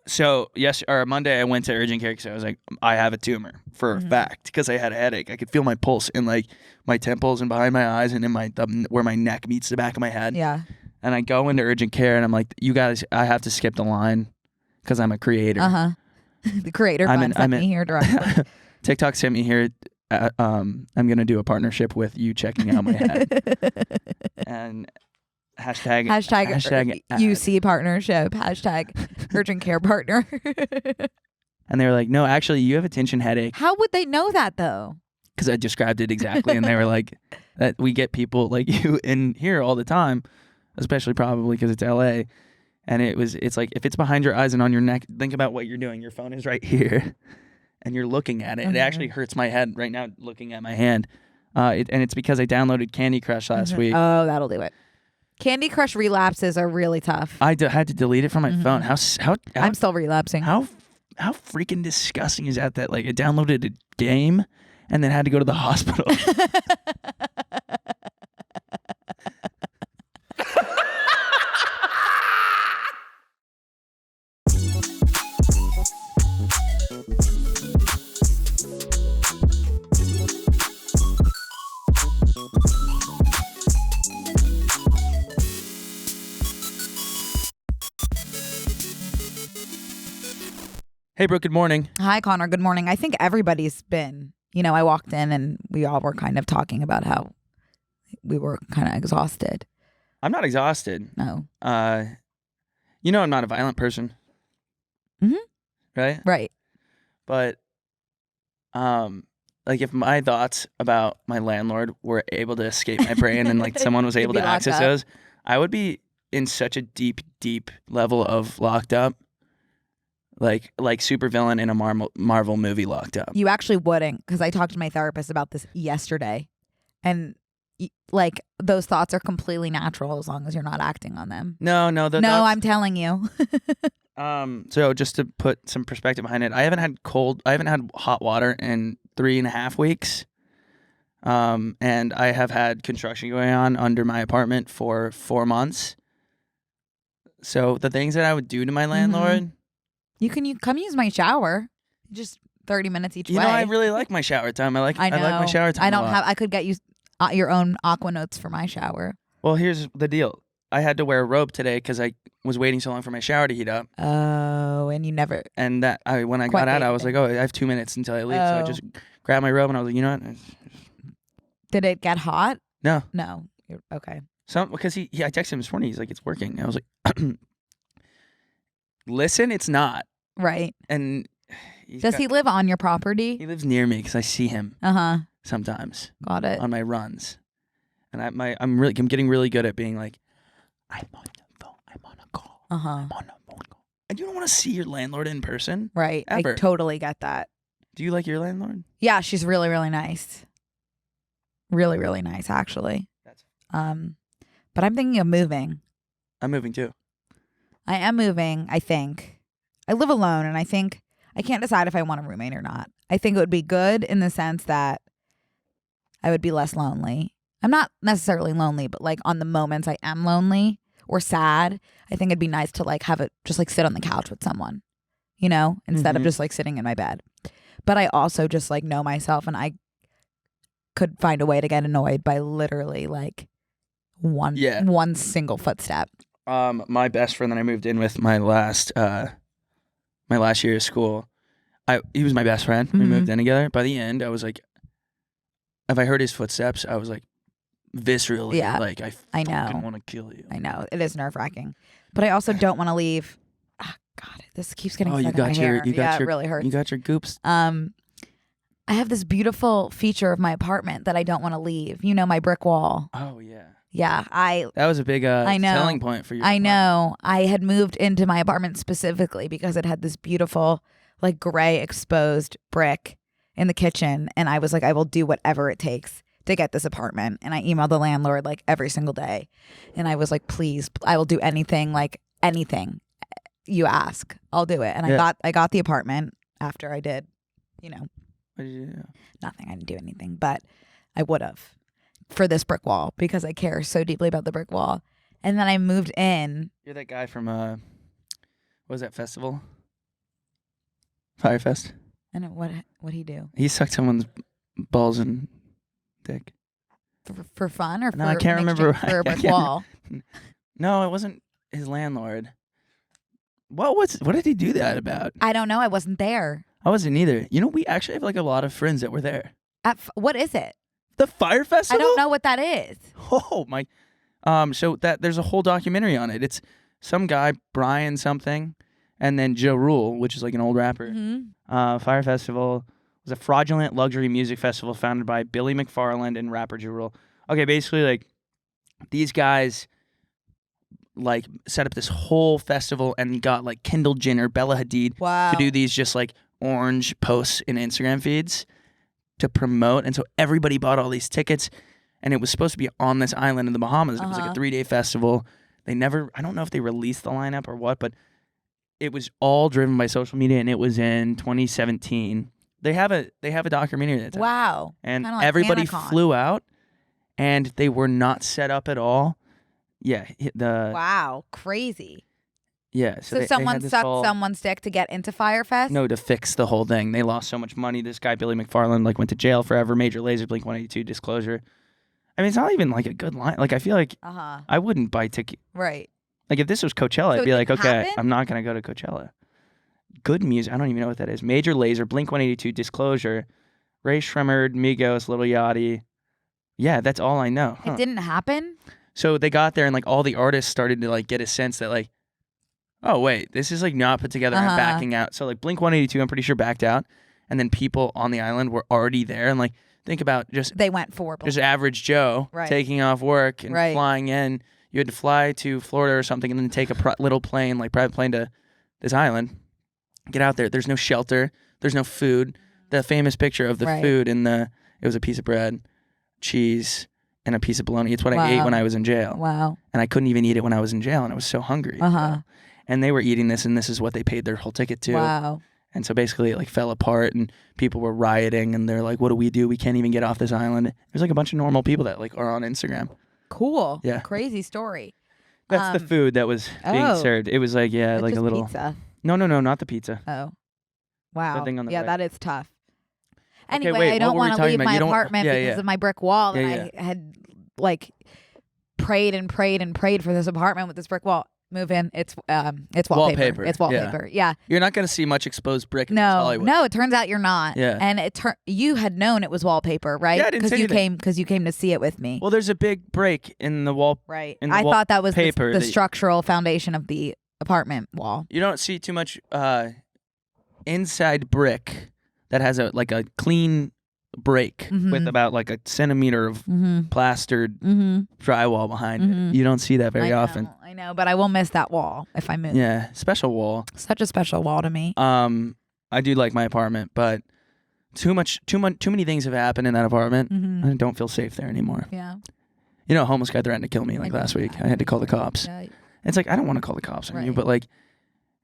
So Monday I went to urgent care because I was like, I have a tumor for a fact because I had a headache. I could feel my pulse in like my temples and behind my eyes and in my where my neck meets the back of my head. Yeah. And I go into urgent care and I'm like, you guys, I have to skip the line because I'm a creator. The creator sent me here directly. TikTok sent me here. I'm gonna do a partnership with you checking out my head and hashtag UC partnership, hashtag urgent care partner. And they were like, no, actually, you have a tension headache. How would they know that though? Because I described it exactly, and they were like, that we get people like you in here all the time, especially probably because it's LA. And it's like, if it's behind your eyes and on your neck, think about what you're doing. Your phone is right here and you're looking at it. It actually hurts my head right now looking at my hand. And it's because I downloaded Candy Crush last week. Oh, that'll do it. Candy Crush relapses are really tough. I had to delete it from my phone. How I'm still relapsing. How freaking disgusting is that like I downloaded a game and then had to go to the hospital. Hey, Brooke, good morning. Hi, Connor. Good morning. I think everybody's been, I walked in and we all were kind of talking about how we were kind of exhausted. I'm not exhausted. No. I'm not a violent person. Mm-hmm. Right? Right. But, like if my thoughts about my landlord were able to escape my brain and like someone was able to access those, I would be in such a deep, deep level of locked up. Like supervillain in a Marvel movie locked up. You actually wouldn't, because I talked to my therapist about this yesterday. And like those thoughts are completely natural as long as you're not acting on them. No, I'm telling you. So just to put some perspective behind it, I haven't had hot water in 3.5 weeks. And I have had construction going on under my apartment for 4 months. So the things that I would do to my landlord. You come use my shower. Just 30 minutes each way. I really like my shower time. I like my shower time. I could get you your own Aqua Notes for my shower. Well, here's the deal. I had to wear a robe today because I was waiting so long for my shower to heat up. Oh, and you never. And when I got out, I was like, I have 2 minutes until I leave. So I just grabbed my robe and I was like, you know what? Did it get hot? No. You're okay. Because I texted him this morning. He's like, it's working. I was like, listen, it's not. Right. And does he live on your property? He lives near me because I see him sometimes. Got it. On my runs. And I'm getting really good at being like, I'm on the phone. I'm on a call. I'm on a phone call. And you don't want to see your landlord in person. Right. Ever. I totally get that. Do you like your landlord? Yeah, she's really, really nice. Really, really nice, actually. But I'm thinking of moving. I'm moving too. I am moving, I think. I live alone, and I think I can't decide if I want a roommate or not. I think it would be good in the sense that I would be less lonely. I'm not necessarily lonely, but like on the moments I am lonely or sad, I think it'd be nice to like have it just like sit on the couch with someone, instead of just like sitting in my bed. But I also just like know myself, and I could find a way to get annoyed by literally like one single footstep. My best friend that I moved in with my last year of school, he was my best friend. We moved in together. By the end, I was like, if I heard his footsteps, I was like, viscerally, like I fucking want to kill you. I know it is nerve-wracking, but I also don't want to leave. Oh, God, this keeps getting stuck in my hair. It really hurts. You got your goops. I have this beautiful feature of my apartment that I don't want to leave. My brick wall. Oh yeah. Yeah, that was a big selling point for you. I know. I had moved into my apartment specifically because it had this beautiful, like gray exposed brick in the kitchen, and I was like, I will do whatever it takes to get this apartment. And I emailed the landlord like every single day, and I was like, please, I will do anything, like anything you ask, I'll do it. And I got the apartment after I did, What did you do? Nothing. I didn't do anything, but I would have. For this brick wall, because I care so deeply about the brick wall. And then I moved in. You're that guy from what was that festival? Firefest. And what'd he do? He sucked someone's balls and dick. For fun or No, for I can't remember. for a brick wall? No, it wasn't his landlord. What did he do that about? I don't know. I wasn't there. I wasn't either. You know, we actually have like a lot of friends that were there. What is it? The Fire Festival? I don't know what that is. Oh my. So there's a whole documentary on it. It's some guy, Brian something, and then Joe Rule, which is like an old rapper. Mm-hmm. Fire Festival was a fraudulent luxury music festival founded by Billy McFarland and rapper Joe Rule. Okay, basically like these guys like set up this whole festival and got like Kendall Jenner, Bella Hadid to do these just like orange posts in Instagram feeds to promote. And so everybody bought all these tickets, and it was supposed to be on this island in the Bahamas. It was like a 3-day festival. I don't know if they released the lineup or what, but it was all driven by social media, and it was in 2017. They have a documentary that's wow. And like everybody Anacon. flew out, and they were not set up at all. Yeah, wow, crazy. Yeah, so someone sucked someone's dick to get into Firefest? No, to fix the whole thing. They lost so much money. This guy Billy McFarland like went to jail forever. Major Lazer, Blink 182, Disclosure. I mean, it's not even like a good line. Like I feel like I wouldn't buy ticket. Right. Like if this was Coachella, So I'd be like, okay, happen? I'm not gonna go to Coachella. Good music. I don't even know what that is. Major Lazer, Blink 182, Disclosure, Ray Shremmerd, Migos, Lil Yachty. Yeah, that's all I know. It didn't happen? So they got there and like all the artists started to like get a sense that like, oh wait, this is like not put together. I'm backing out. So like Blink 182, I'm pretty sure backed out, and then people on the island were already there. And like think about they went for just average Joe taking off work and flying in. You had to fly to Florida or something and then take a little plane, like private plane to this island. Get out there. There's no shelter. There's no food. The famous picture of the food it was a piece of bread, cheese, and a piece of bologna. It's what I ate when I was in jail. Wow. And I couldn't even eat it when I was in jail, and I was so hungry. And they were eating this, and this is what they paid their whole ticket to. Wow. And so basically it like fell apart, and people were rioting, and they're like, what do? We can't even get off this island. There's like a bunch of normal people that like are on Instagram. Cool. Yeah. Crazy story. That's the food that was being served. It was like, like a little pizza. No, not the pizza. Oh. Wow. The thing on the right. That is tough. Okay, Anyway, wait, I don't want to leave my You don't- apartment yeah, because yeah. of my brick wall. Yeah, And I had like prayed and prayed and prayed for this apartment with this brick wall. Move in. It's wallpaper. It's wallpaper. Yeah. You're not going to see much exposed brick in No, Hollywood. no. It turns out you're not. Yeah. And you had known it was wallpaper, right? Yeah, I didn't say anything. Because you came to see it with me. Well, there's a big break in the wall. Right. in the I thought that was wallpaper the that- structural foundation of the apartment wall. You don't see too much inside brick that has a clean break with about like a centimeter of plastered drywall behind it. You don't see that very often. I know, but I will miss that wall if I move. Yeah, special wall. Such a special wall to me. I do like my apartment, but too many things have happened in that apartment. I don't feel safe there anymore. Yeah. You know, a homeless guy threatened to kill me last week. I had to call the cops. Yeah. It's like I don't want to call the cops on you, but like,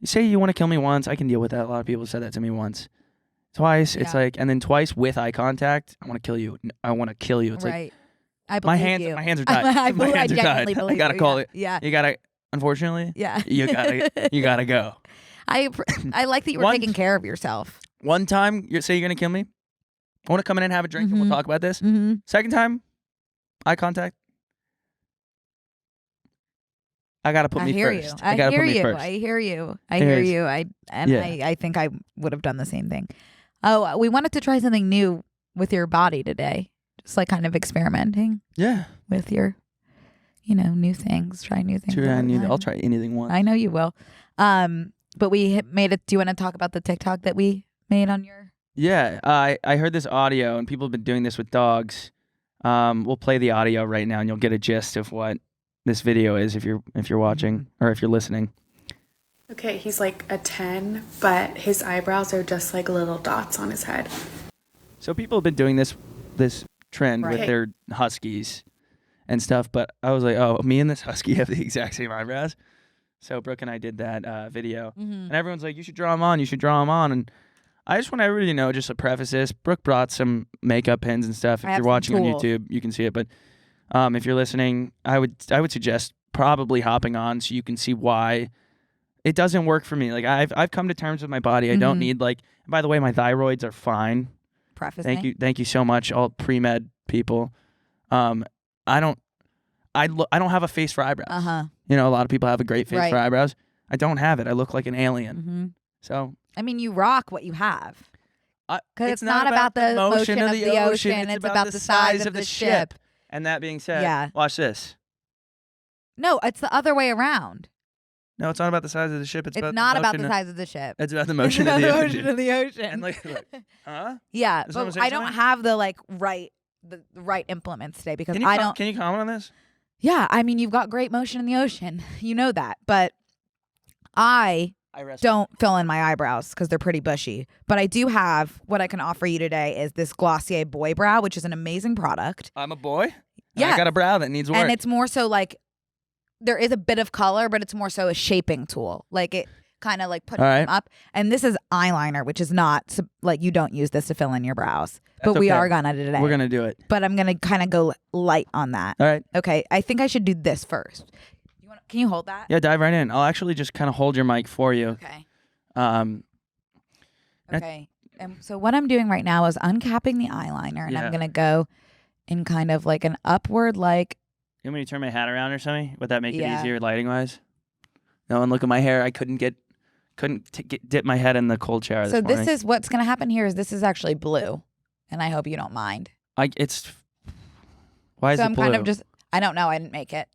you say you want to kill me once, I can deal with that. A lot of people said that to me once. Twice, it's like, and then twice with eye contact, I want to kill you. I want to kill you. It's like, I believe you. my hands are tied. My hands are tied. I gotta call it. Yeah. You gotta. Unfortunately. Yeah. You gotta go. I like that you were taking care of yourself. One time, you say you're gonna kill me. I want to come in and have a drink, and we'll talk about this. Second time, eye contact. I gotta put me first. I gotta hear put me you. first. I hear you. I hear you. I think I would have done the same thing. Oh, we wanted to try something new with your body today. Just like kind of experimenting. Yeah. With your, new things. Try new things. I'll try anything once. I know you will. But we made it. Do you want to talk about the TikTok that we made on your? Yeah. I heard this audio, and people have been doing this with dogs. We'll play the audio right now, and you'll get a gist of what this video is if you're watching or if you're listening. Okay, he's like a 10, but his eyebrows are just like little dots on his head. So people have been doing this trend with their huskies and stuff, but I was like, oh, me and this husky have the exact same eyebrows. So Brooke and I did that video, and everyone's like, you should draw them on, and I just want everybody to know, just to preface this, Brooke brought some makeup pens and stuff. If you're watching on YouTube, you can see it, but if you're listening, I would suggest probably hopping on so you can see why it doesn't work for me. Like I've come to terms with my body. I don't need like. By the way, my thyroids are fine. Thank you so much, all pre-med people. I don't have a face for eyebrows. You know, a lot of people have a great face for eyebrows. I don't have it. I look like an alien. So I mean, you rock what you have. Because it's not about the motion of the ocean. It's about the size of the ship. And that being said, watch this. No, it's the other way around. No, it's not about the size of the ship. It's not about the size of the ship. It's about the motion of the ocean. Motion of the ocean. And look, huh? Yeah, but I don't have the right implements today because I don't. Can you comment on this? Yeah, I mean, you've got great motion in the ocean. You know that, but I don't fill in my eyebrows because they're pretty bushy. But I do have what I can offer you today is this Glossier Boy Brow, which is an amazing product. I'm a boy. Yeah, I got a brow that needs work, and it's more so like. There is a bit of color, but it's more so a shaping tool. Like it kind of like puts them up. And this is eyeliner, which is not like you don't use this to fill in your brows. But we are gonna today. We're gonna do it. But I'm gonna kind of go light on that. All right. Okay. I think I should do this first. Can you hold that? Yeah, dive right in. I'll actually just kind of hold your mic for you. Okay. Okay. And so what I'm doing right now is uncapping the eyeliner, and I'm gonna go in kind of like an upward like. You want me to turn my hat around or something? Would that make it easier lighting wise? No, and look at my hair. I couldn't dip my head in the cold shower. So this is what's going to happen here is this is actually blue, and I hope you don't mind. Why is it I'm blue? kind of just I don't know. I didn't make it,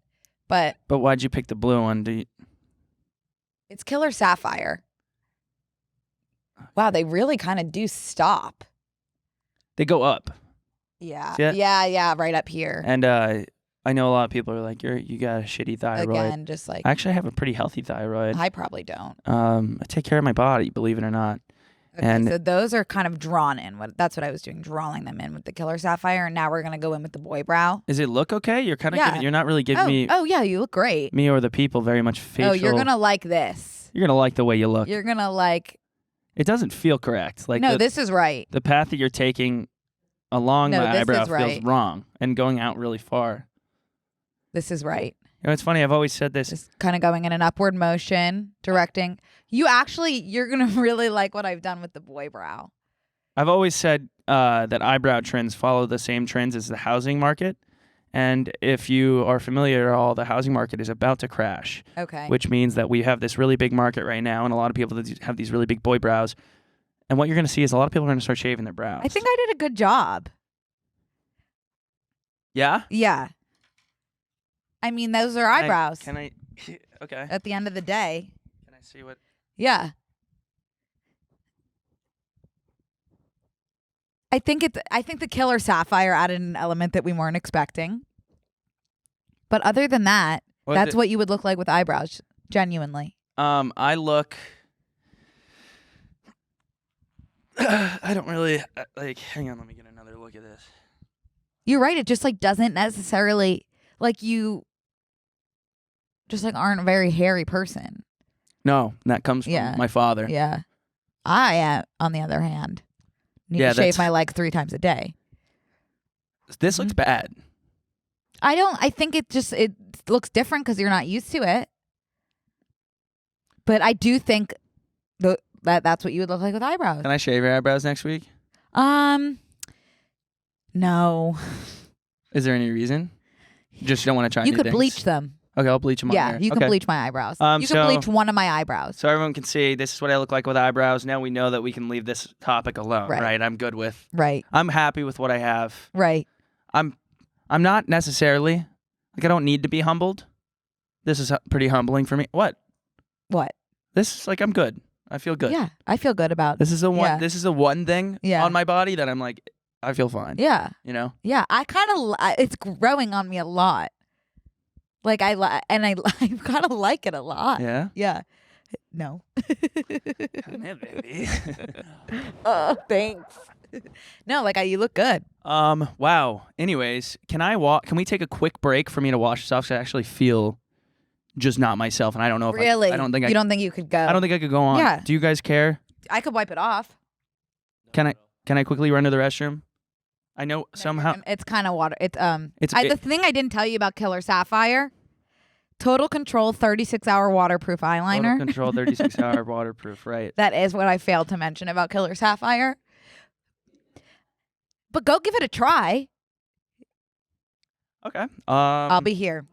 but why'd you pick the blue one? It's Killer Sapphire. Wow, they really kind of do stop. They go up. Yeah, yeah, right up here. And I know a lot of people are like, you got a shitty thyroid. Again, just like I actually have a pretty healthy thyroid. I probably don't. I take care of my body, believe it or not. Okay, and so those are kind of drawn in. That's what I was doing, drawing them in with the Killer Sapphire, and now we're gonna go in with the Boy Brow. Does it look okay? You're kind of you're not really giving me. Oh yeah, you look great. Me or the people very much facial. Oh, you're gonna like this. You're gonna like the way you look. You're gonna like. It doesn't feel correct. Like no, this is right. The path that you're taking along my eyebrow feels wrong and going out really far. This is right. You know, it's funny. I've always said this. Just kind of going in an upward motion, directing. You're going to really like what I've done with the Boy Brow. I've always said that eyebrow trends follow the same trends as the housing market. And if you are familiar at all, the housing market is about to crash. Okay. Which means that we have this really big market right now and a lot of people that have these really big boy brows. And what you're going to see is a lot of people are going to start shaving their brows. I think I did a good job. Yeah? Yeah. I mean, those are eyebrows. Okay. At the end of the day. Can I see what? Yeah. I think the Killer Sapphire added an element that we weren't expecting. But other than that, that's what you would look like with eyebrows, genuinely. I look. I don't really like. Hang on, let me get another look at this. You're right. It just like doesn't necessarily like you. Just like aren't a very hairy person. No, that comes from my father. Yeah, I am. On the other hand, need to shave my leg 3 times a day. This looks bad. I think it looks different because you're not used to it. But I do think that's what you would look like with eyebrows. Can I shave your eyebrows next week? No. Is there any reason? Just don't want to try. You could bleach them. Okay, I'll bleach them. Yeah, you can bleach my eyebrows. You can bleach one of my eyebrows. So everyone can see this is what I look like with eyebrows. Now we know that we can leave this topic alone, right? I'm good with. Right. I'm happy with what I have. Right. I'm not necessarily like I don't need to be humbled. This is pretty humbling for me. What? This is like I'm good. I feel good. Yeah, I feel good about. This is the one. Yeah. This is the one thing on my body that I'm like I feel fine. Yeah. You know. Yeah, I kind of it's growing on me a lot. Like I kind of like it a lot. Yeah. Yeah. No. Come here, baby. Oh, thanks. No, like you look good. Wow. Anyways, can we take a quick break for me to wash this off? So I actually feel just not myself, and I don't know if really. I don't think you don't think you could go. I don't think I could go on. Yeah. Do you guys care? I could wipe it off. Can I quickly run to the restroom? I know somehow it's kind of water. The thing I didn't tell you about Killer Sapphire Total Control 36-hour waterproof eyeliner. Total Control 36-hour waterproof, right. That is what I failed to mention about Killer Sapphire. But go give it a try. Okay. I'll be here.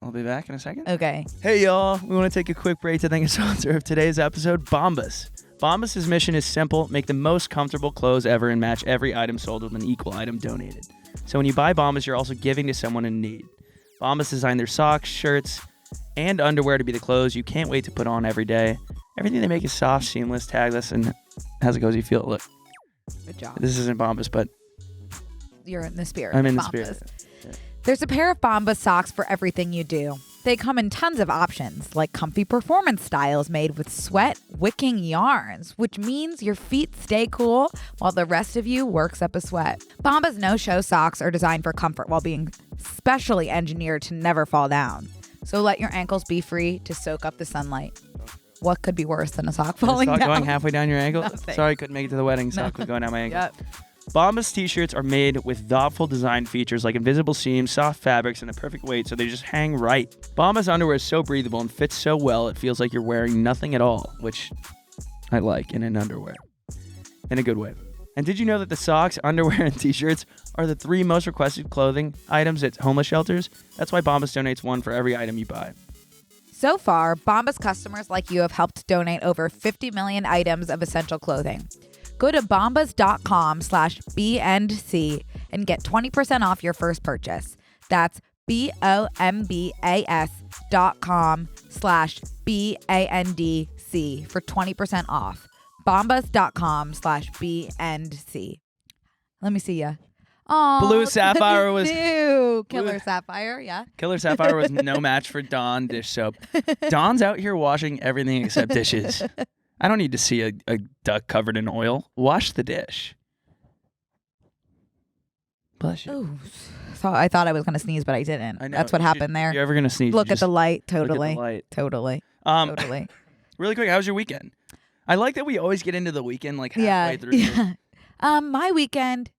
I'll be back in a second. Okay. Hey, y'all. We want to take a quick break to thank a sponsor of today's episode, Bombas. Bombas' mission is simple: make the most comfortable clothes ever and match every item sold with an equal item donated. So when you buy Bombas, you're also giving to someone in need. Bombas designed their socks, shirts, and underwear to be the clothes you can't wait to put on every day. Everything they make is soft, seamless, tagless, and has a cozy feel. Look, Good job. this isn't Bombas, but You're in the spirit. I'm in the Bombas. spirit. Yeah. There's a pair of Bombas socks for everything you do. They come in tons of options, like comfy performance styles made with sweat wicking yarns, which means your feet stay cool while the rest of you works up a sweat. Bombas no-show socks are designed for comfort while being specially engineered to never fall down. So let your ankles be free to soak up the sunlight. What could be worse than a sock falling Sock down? going halfway down your ankle? Nothing. Sorry, couldn't make it to the wedding. Sock was going down my ankle. Yep. Bombas t-shirts are made with thoughtful design features like invisible seams, soft fabrics, and the perfect weight, so they just hang right. Bombas underwear is so breathable and fits so well it feels like you're wearing nothing at all, which I like in an underwear. In a good way. And did you know that the socks, underwear, and t-shirts are the 3 most requested clothing items at homeless shelters? That's why Bombas donates one for every item you buy. So far, Bombas customers like you have helped donate over 50 million items of essential clothing. Go to bombas.com/BNC and get 20% off your first purchase. That's bombas.com/BANDC for 20% off. bombas.com/BNC. Let me see ya. Oh, Blue Sapphire was- new. Killer Sapphire, yeah. Killer Sapphire was no match for Dawn dish soap. Dawn's out here washing everything except dishes. I don't need to see a duck covered in oil. Wash the dish. Bless you. Ooh, so I thought I was gonna sneeze, but I didn't. I know. That's what happened there. You're ever going to sneeze? Look you at just the light. look at the Totally. light. Totally. Um, Totally. Really quick, how was your weekend? I like that we always get into the weekend like halfway through. Yeah. My weekend,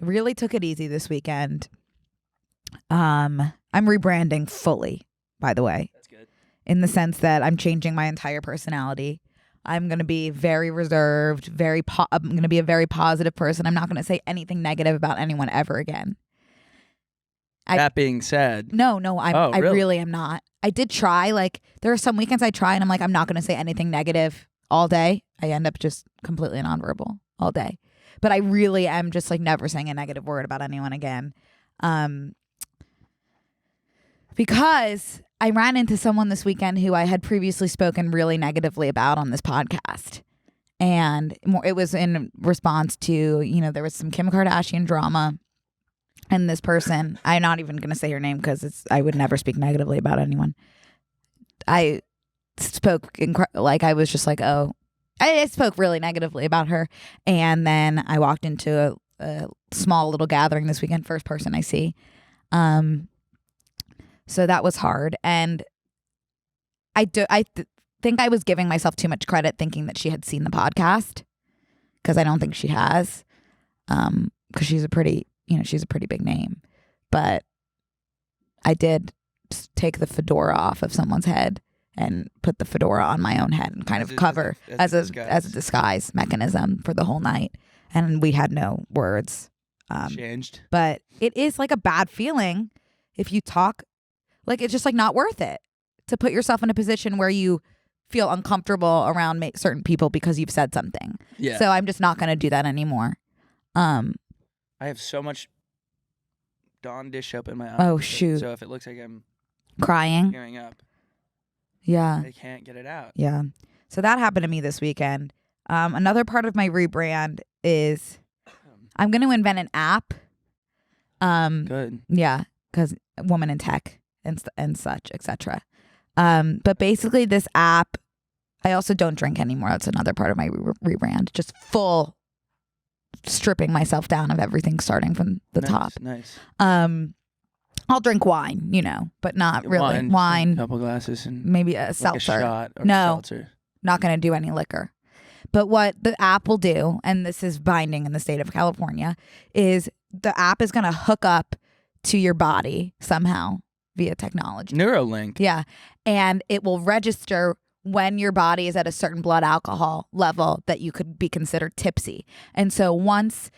really took it easy this weekend. I'm rebranding fully, by the way, That's good. in the sense that I'm changing my entire personality. I'm going to be very reserved, I'm going to be a very positive person. I'm not going to say anything negative about anyone ever again. That being said, No, I really? really am not. I did try, there are some weekends I try and I'm like, I'm not going to say anything negative all day. I end up just completely nonverbal all day. But I really am just never saying a negative word about anyone again. Because I ran into someone this weekend who I had previously spoken really negatively about on this podcast. And it was in response to, there was some Kim Kardashian drama. And this person, I'm not even going to say her name because I would never speak negatively about anyone. I spoke, I was just oh, I spoke really negatively about her. And then I walked into a small little gathering this weekend, first person I see. So that was hard. And I think I was giving myself too much credit thinking that she had seen the podcast, because I don't think she has. Because she's a pretty big name. But I did take the fedora off of someone's head and put the fedora on my own head and kind of cover as a disguise mechanism for the whole night. And we had no words. changed. But it is a bad feeling if you talk, it's just not worth it to put yourself in a position where you feel uncomfortable around certain people because you've said something. Yeah. So I'm just not going to do that anymore. I have so much Dawn dish soap in my eye. Oh, shoot. So if it looks like I'm Crying. tearing up, Yeah. I can't get it out. Yeah. So that happened to me this weekend. Another part of my rebrand is I'm going to invent an app. Good. Yeah, because woman in tech and such, etc. But basically this app, I also don't drink anymore. That's another part of my rebrand. Just full stripping myself down of everything starting from the top. Nice. I'll drink wine, but not really. Wine, a couple glasses, and maybe a like seltzer. a shot or No. seltzer. Not going to do any liquor. But what the app will do, and this is binding in the state of California, is the app is going to hook up to your body somehow via technology. Neuralink. Yeah. And it will register when your body is at a certain blood alcohol level that you could be considered tipsy. And so once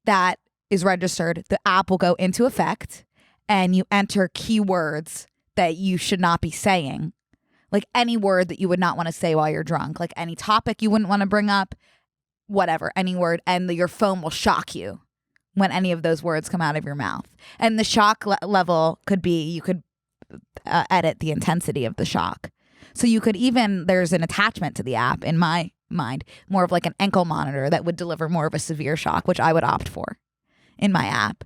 that is registered, the app will go into effect and you enter keywords that you should not be saying. Like any word that you would not want to say while you're drunk, like any topic you wouldn't want to bring up, whatever, any word, and your phone will shock you when any of those words come out of your mouth. And the shock level could be, you could edit the intensity of the shock. So you could even, there's an attachment to the app, in my mind, more of like an ankle monitor that would deliver more of a severe shock, which I would opt for in my app.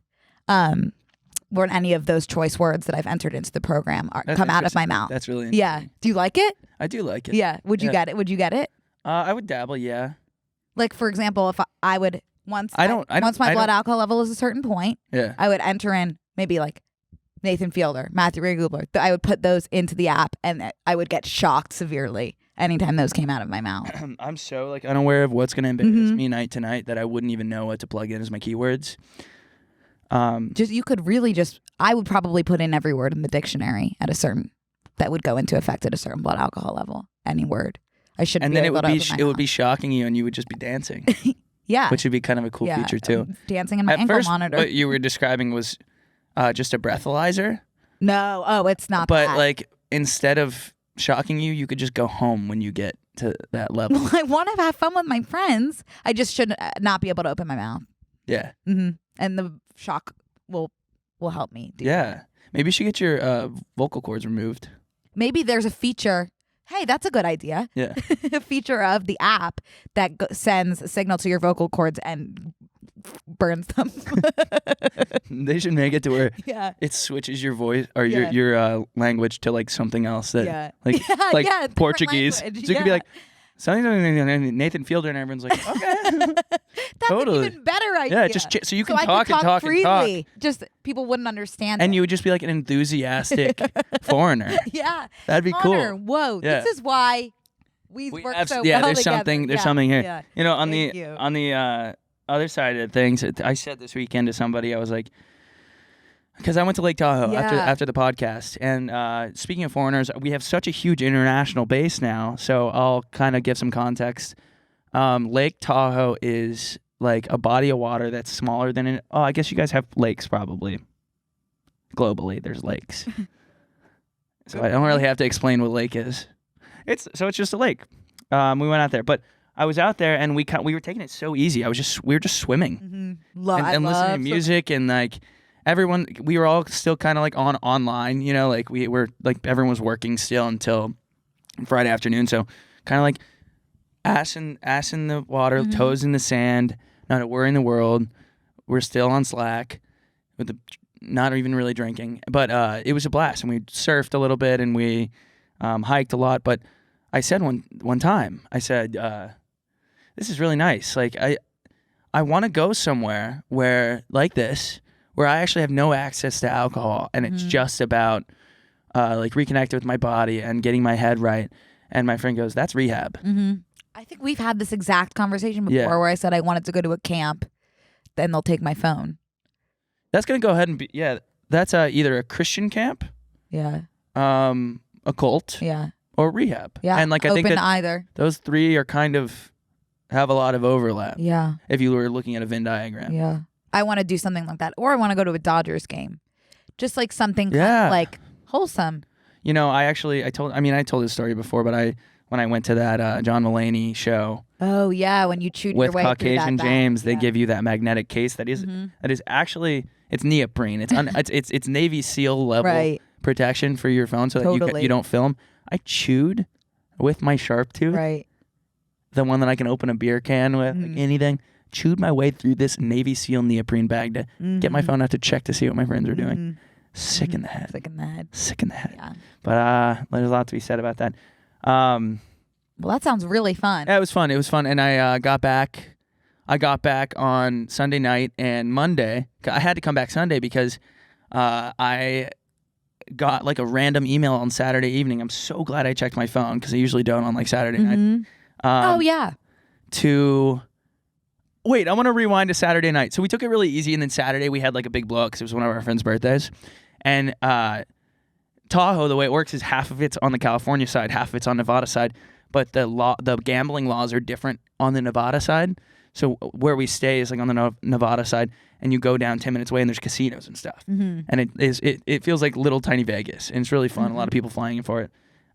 Where any of those choice words that I've entered into the program come out of my mouth. That's really interesting. Yeah. Do you like it? I do like it. Yeah. Would you get it? Would you get it? I would dabble, yeah. Like, for example, if I would, once my blood alcohol level is a certain point, I would enter in maybe like Nathan Fielder, Matthew Ray Gubler. I would put those into the app and I would get shocked severely anytime those came out of my mouth. I'm so like unaware of what's going to embarrass me night to night that I wouldn't even know what to plug in as my keywords. You could really I would probably put in every word in the dictionary that would go into effect at a certain blood alcohol level. Any word. I shouldn't. And then it would be shocking you, and you would just be dancing. Yeah, which would be kind of a cool feature too. Dancing in my ankle monitor. What you were describing was just a breathalyzer. No, it's not. But like instead of shocking you, you could just go home when you get to that level. Well, I want to have fun with my friends. I just should not be able to open my mouth. Yeah. Mm-hmm. And the shock will help me. Maybe you should get your vocal cords removed. Maybe there's a feature. Hey, that's a good idea. Yeah. A feature of the app that sends a signal to your vocal cords and burns them. They should make it to where it switches your voice or your language to like something else that like Portuguese. So it could be like something Nathan Fielder and everyone's like, okay. That's an even better idea. Yeah, just so you can talk and talk freely. And talk. Just people wouldn't understand and it. You would just be like an enthusiastic foreigner. Yeah. That'd be Connor, cool. Whoa. Yeah. This is why we work so well there's together. There's something here. Yeah. You know, on the other side of things, I said this weekend to somebody, I was like, because I went to Lake Tahoe after the podcast. And speaking of foreigners, we have such a huge international base now. So I'll kind of give some context. Lake Tahoe is like a body of water that's smaller than I guess you guys have lakes probably. Globally, there's lakes. So I don't really have to explain what lake is. It's just a lake. We went out there, but I was out there and we were taking it so easy. We were just swimming and listening to music and like everyone. We were all still kind of like online, you know, like we were like everyone was working still until Friday afternoon. So kind of like ass in the water, toes in the sand, not a worry in the world. We're still on Slack with not even really drinking, but it was a blast. And we surfed a little bit and we hiked a lot. But I said one time, I said, this is really nice. Like I want to go somewhere where like this, where I actually have no access to alcohol and it's just about like reconnecting with my body and getting my head right. And my friend goes, that's rehab. Mm-hmm. I think we've had this exact conversation before where I said I wanted to go to a camp, then they'll take my phone. That's going to go ahead and be, that's either a Christian camp, a cult, or rehab. Yeah, and like I think that either. Those three are kind of have a lot of overlap. Yeah. If you were looking at a Venn diagram. Yeah. I want to do something like that. Or I want to go to a Dodgers game. Just like something kind of like wholesome. You know, I told this story before, but when I went to that John Mulaney show. Oh yeah, when you chewed your way Caucasian through that James, they give you that magnetic case that is actually it's neoprene. It's it's Navy SEAL level protection for your phone so that you don't film. I chewed with my sharp tooth. Right. The one that I can open a beer can with, like anything. Chewed my way through this Navy SEAL neoprene bag to get my phone out to check to see what my friends are doing. Sick in the head. Sick in the head. Sick in the head. Yeah. But there's a lot to be said about that. Well, that sounds really fun. Yeah, it was fun. It was fun. And I got back on Sunday night and Monday. I had to come back Sunday because I got like a random email on Saturday evening. I'm so glad I checked my phone because I usually don't on like Saturday night. Wait, I want to rewind to Saturday night. So we took it really easy, and then Saturday we had like a big blow up because it was one of our friends' birthdays. And Tahoe, the way it works is half of it's on the California side, half of it's on Nevada side. But the gambling laws are different on the Nevada side. So where we stay is like on the Nevada side, and you go down 10 minutes away, and there's casinos and stuff. Mm-hmm. And it feels like little tiny Vegas, and it's really fun. A lot of people flying in for it.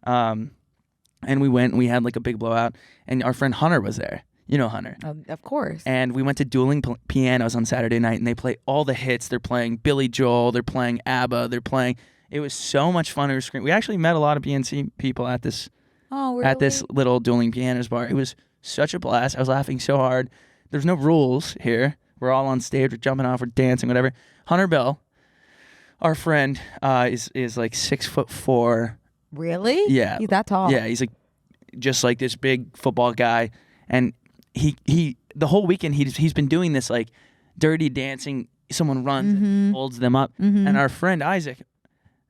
And we went, and we had like a big blowout, and our friend Hunter was there. You know Hunter. Of course. And we went to dueling pianos on Saturday night, and they play all the hits. They're playing Billy Joel. They're playing ABBA. It was so much fun. We actually met a lot of PNC people at this. Oh, really? At this little dueling pianos bar. It was such a blast. I was laughing so hard. There's no rules here. We're all on stage. We're jumping off. We're dancing, whatever. Hunter Bell, our friend, is like 6'4". Really? Yeah. He's that tall? Yeah, he's like just like this big football guy. And he the whole weekend he's been doing this like dirty dancing. Someone runs and holds them up. Mm-hmm. And our friend Isaac.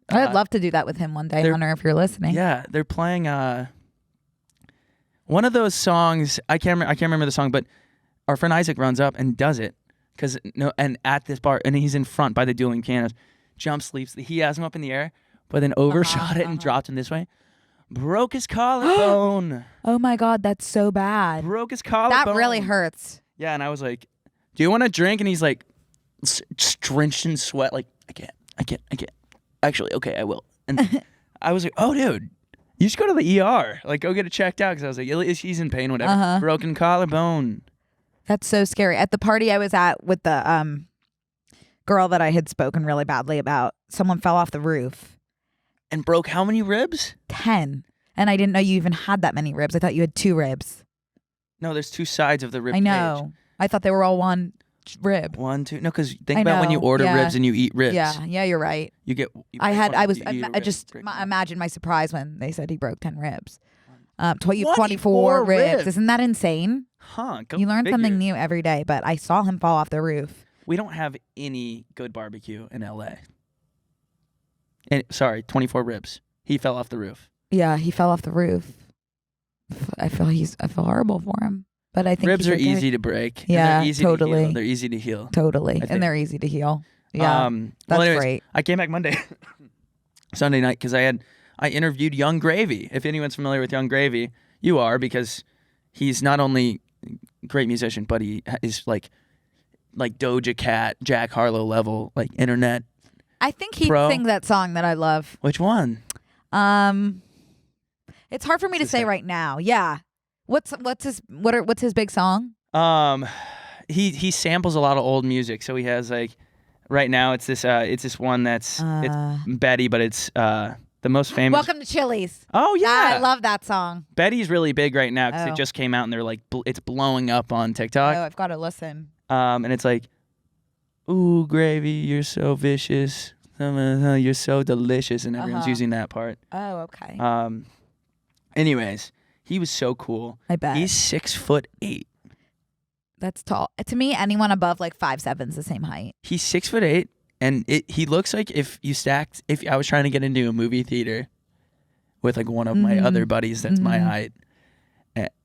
I'd love to do that with him one day, Hunter, if you're listening. Yeah, they're playing one of those songs. I can't remember the song, but our friend Isaac runs up and does it and at this bar, and he's in front by the dueling pianos, jumps, leaps. He has him up in the air, but then overshot it and dropped him this way. Broke his collarbone. Oh my God, that's so bad. Broke his collarbone. That really hurts. Yeah, and I was like, "Do you want a drink?" And he's like, drenched in sweat, like, I can't. Actually, okay, I will. And I was like, oh, dude, you should go to the ER. Like, go get it checked out. Because I was like, he's in pain, whatever. Broken collarbone. That's so scary. At the party I was at with the girl that I had spoken really badly about, someone fell off the roof. And broke how many ribs? 10. And I didn't know you even had that many ribs. I thought you had 2 ribs. No, there's 2 sides of the rib I know. cage. I thought they were all one rib. 1, 2. No, because think about when you order ribs and you eat ribs. Yeah, you're right. You get. Imagine my surprise when they said he broke 10 ribs. 24 24 ribs. Isn't that insane? Huh. You learn something new every day. But I saw him fall off the roof. We don't have any good barbecue in LA. And 24 ribs. He fell off the roof. Yeah, he fell off the roof. I feel horrible for him. But I think ribs are easy to break. Yeah, they're easy totally. To heal. They're easy to heal. Totally. And they're easy to heal. Yeah. That's great. I came back Sunday night, because I interviewed Young Gravy. If anyone's familiar with Young Gravy, you are, because he's not only a great musician, but he is like Doja Cat, Jack Harlow level, like internet. I think he pro. sings that song that I love. Which one? It's hard for me to say right now. Yeah. What's his big song? He samples a lot of old music, so he has like right now it's this one that's it's Betty, but it's the most famous. Welcome to Chili's. Oh yeah, I love that song. Betty's really big right now because it just came out and they're like it's blowing up on TikTok. Oh, I've got to listen. And it's like, ooh, gravy, you're so vicious, you're so delicious, and everyone's using that part. Oh, okay. Anyways. He was so cool. I bet. He's 6'8". That's tall. To me, anyone above like 5'7" is the same height. He's 6'8", and he looks like if I was trying to get into a movie theater with like one of my other buddies that's my height.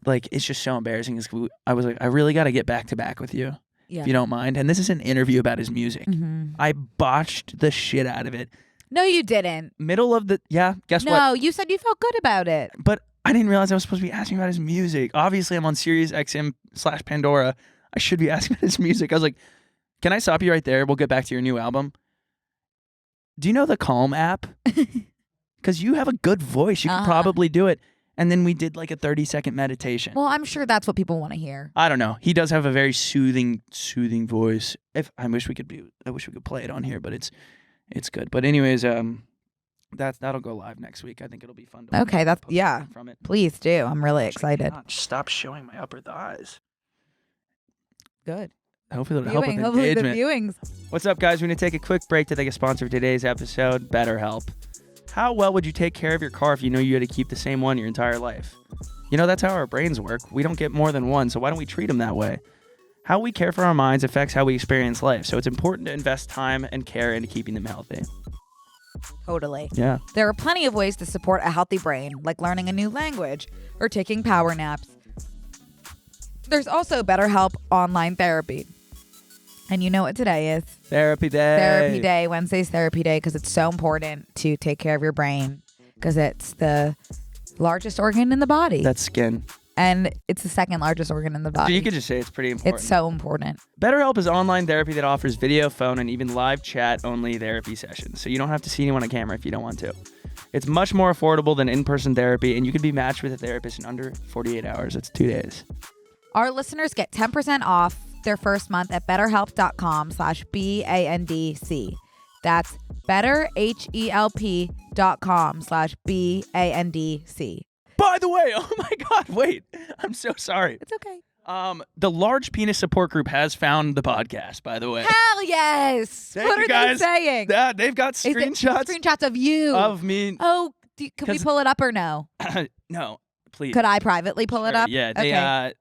Like, it's just so embarrassing. I was like, I really got to get back to back with you, if you don't mind. And this is an interview about his music. I botched the shit out of it. No, you didn't. Guess what? No, you said you felt good about it. But I didn't realize I was supposed to be asking about his music. Obviously, I'm on Sirius XM/Pandora. I should be asking about his music. I was like, can I stop you right there? We'll get back to your new album. Do you know the Calm app? Because you have a good voice. You could probably do it. And then we did like a 30-second meditation. Well, I'm sure that's what people want to hear. I don't know. He does have a very soothing voice. I wish we could play it on here, but it's good. But anyways, that'll go live next week. I think it'll be fun to Okay, from it. Please do. I'm really excited. Stop showing my upper thighs. Good. Hopefully it'll help with Hopefully engagement. the viewings. What's up, guys? We're going to take a quick break to thank a sponsor of today's episode, BetterHelp. How well would you take care of your car if you knew you had to keep the same one your entire life? You know, that's how our brains work. We don't get more than one, so why don't we treat them that way? How we care for our minds affects how we experience life, so it's important to invest time and care into keeping them healthy. Totally. Yeah. There are plenty of ways to support a healthy brain, like learning a new language or taking power naps. There's also BetterHelp online therapy. And you know what today is? Therapy day. Therapy day. Wednesday's therapy day because it's so important to take care of your brain because it's the largest organ in the body. That's skin. And it's the second largest organ in the body. So you could just say it's pretty important. It's so important. BetterHelp is online therapy that offers video, phone, and even live chat-only therapy sessions. So you don't have to see anyone on camera if you don't want to. It's much more affordable than in-person therapy, and you can be matched with a therapist in under 48 hours. It's 2 days. Our listeners get 10% off their first month at betterhelp.com/BANDC. That's betterhelp.com/BANDC. By the way, oh my God, wait. I'm so sorry. It's okay. The Large Penis Support Group has found the podcast, by the way. Hell yes. Thank What you are guys. they saying? Yeah, they've got Is it screenshots screenshots of you. of me. Oh, can we 'Cause- pull it up or no? No, please. Could I privately pull it Sure, up? Yeah, they, Okay.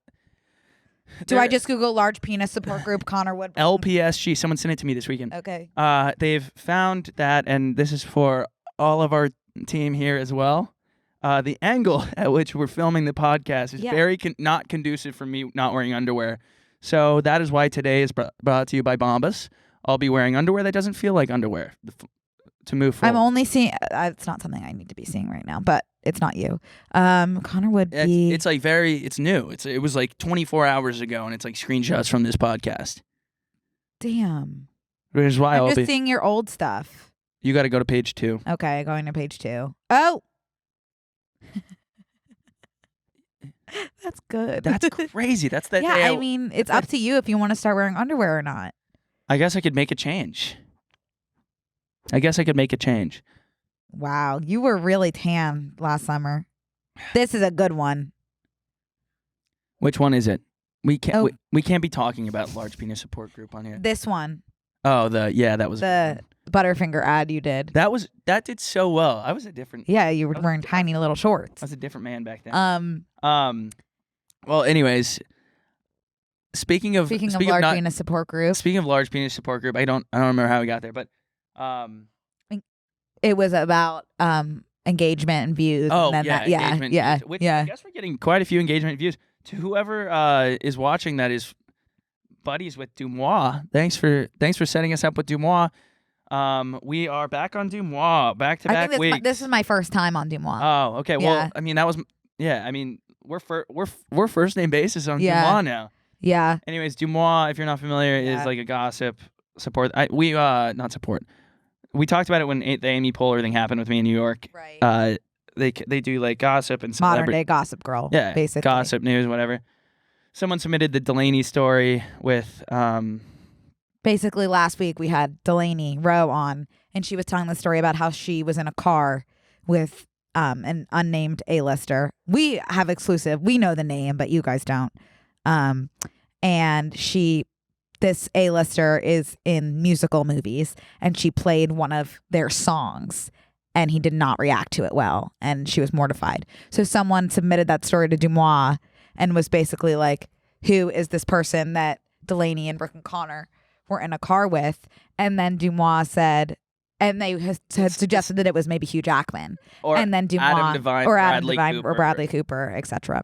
Do they're- I just Google Large Penis Support Group Connor Wood? LPSG, someone sent it to me this weekend. Okay. They've found that, and this is for all of our team here as well. The angle at which we're filming the podcast is very not conducive for me not wearing underwear. So that is why today is brought to you by Bombas. I'll be wearing underwear that doesn't feel like underwear to move forward. I'm only seeing. It's not something I need to be seeing right now, but it's not you. Connor would be. It's like it's new. It was like 24 hours ago, and it's like screenshots from this podcast. Damn. Which is why I'm just seeing your old stuff. You got to go to page 2. Okay, going to page 2. Oh. That's good. That's crazy. That's that. Yeah, day I mean, it's up to you if you want to start wearing underwear or not. I guess I could make a change. Wow, you were really tan last summer. This is a good one. Which one is it? We can't. Oh. We can't be talking about Large Penis Support Group on here. This one. Oh, that was The Butterfinger ad you did. that did so well. I was a different. Yeah, you were wearing tiny little shorts. I was a different man back then. Um, Well, anyways, speaking of Large Penis Support Group. Speaking of Large Penis Support Group, I don't remember how we got there, but It was about engagement and views. oh and then engagement views, which I guess we're getting quite a few engagement views. To whoever is watching that is buddies with Deuxmoi, thanks for setting us up with Deuxmoi. We are back on Deuxmoi, back-to-back weeks. This is my first time on Deuxmoi. Oh, okay. Yeah. Well, I mean that was I mean we're first name basis on Yeah. Deuxmoi now. Yeah. Anyways, Deuxmoi, if you're not familiar, is like a gossip support. Not support. We talked about it when the Amy Poehler thing happened with me in New York. Right. They do like gossip and Modern day Gossip Girl. yeah, basically. gossip news, whatever. Someone submitted the Delaney story with Basically, last week we had Delaney Rowe on, and she was telling the story about how she was in a car with an unnamed A-lister. We have exclusive. We know the name, but you guys don't. And this A-lister is in musical movies, and she played one of their songs, and he did not react to it well, and she was mortified. So someone submitted that story to Deuxmoi and was basically like, who is this person that Delaney and Brooke and Connor were in a car with? And then Deuxmoi said, and they had suggested that it was maybe Hugh Jackman. And then Deuxmoi, Adam Devine, or Adam Bradley Devine, Cooper. or Bradley Cooper, etc.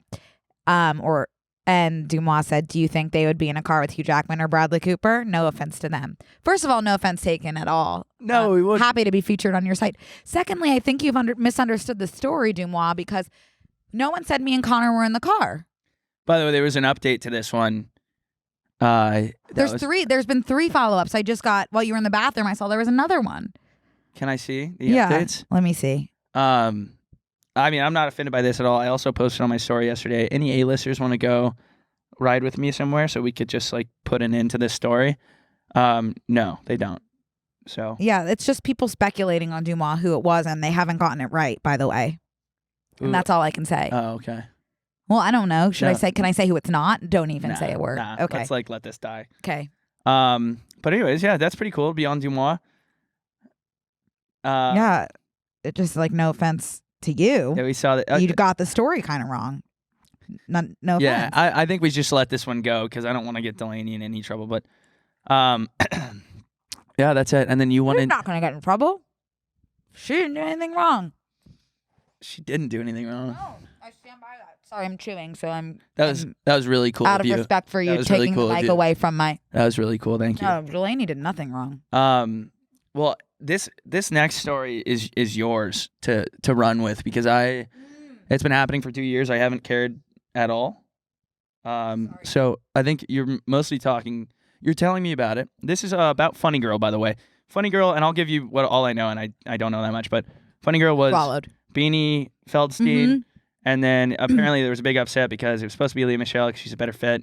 And Deuxmoi said, do you think they would be in a car with Hugh Jackman or Bradley Cooper? No offense to them. First of all, no offense taken at all. No, we wouldn't. Happy to be featured on your site. Secondly, I think you've misunderstood the story, Deuxmoi, because no one said me and Connor were in the car. By the way, there was an update to this one. There's been 3 follow-ups. I just got, while you were in the bathroom, I saw there was another one. Can I see the updates? Let me see. I mean, I'm not offended by this at all. I also posted on my story yesterday. Any A-listers want to go ride with me somewhere so we could just like put an end to this story? No, they don't. So yeah, it's just people speculating on Deuxmoi who it was, and they haven't gotten it right, by the way. And that's all I can say. Oh, okay. Well, I don't know. Should No. I say? Can I say who it's not? Don't even say a word. Nah, Okay. let's let this die. Okay. But anyways, yeah, that's pretty cool to be on Deuxmoi. Yeah. It just like, no offense to you. Yeah, we saw that. You got the story kind of wrong. No Yeah, offense. I think we just let this one go because I don't want to get Delaney in any trouble. But, yeah, that's it. And then you You're wanted. not going to get in trouble. She didn't do anything wrong. She didn't do anything wrong. No, I stand by that. Sorry, I'm chewing, so I'm That was really cool out of of you. respect for you was really taking cool the of mic you. away from my. That was really cool. Thank you. No, Delaney did nothing wrong. Well, this next story is yours to run with because it's been happening for 2 years. I haven't cared at all. So I think you're mostly you're telling me about it. This is about Funny Girl, by the way. Funny Girl, and I'll give you all I know, and I don't know that much, but Funny Girl was Swallowed. Beanie Feldstein, and then apparently there was a big upset because it was supposed to be Lea Michele because she's a better fit,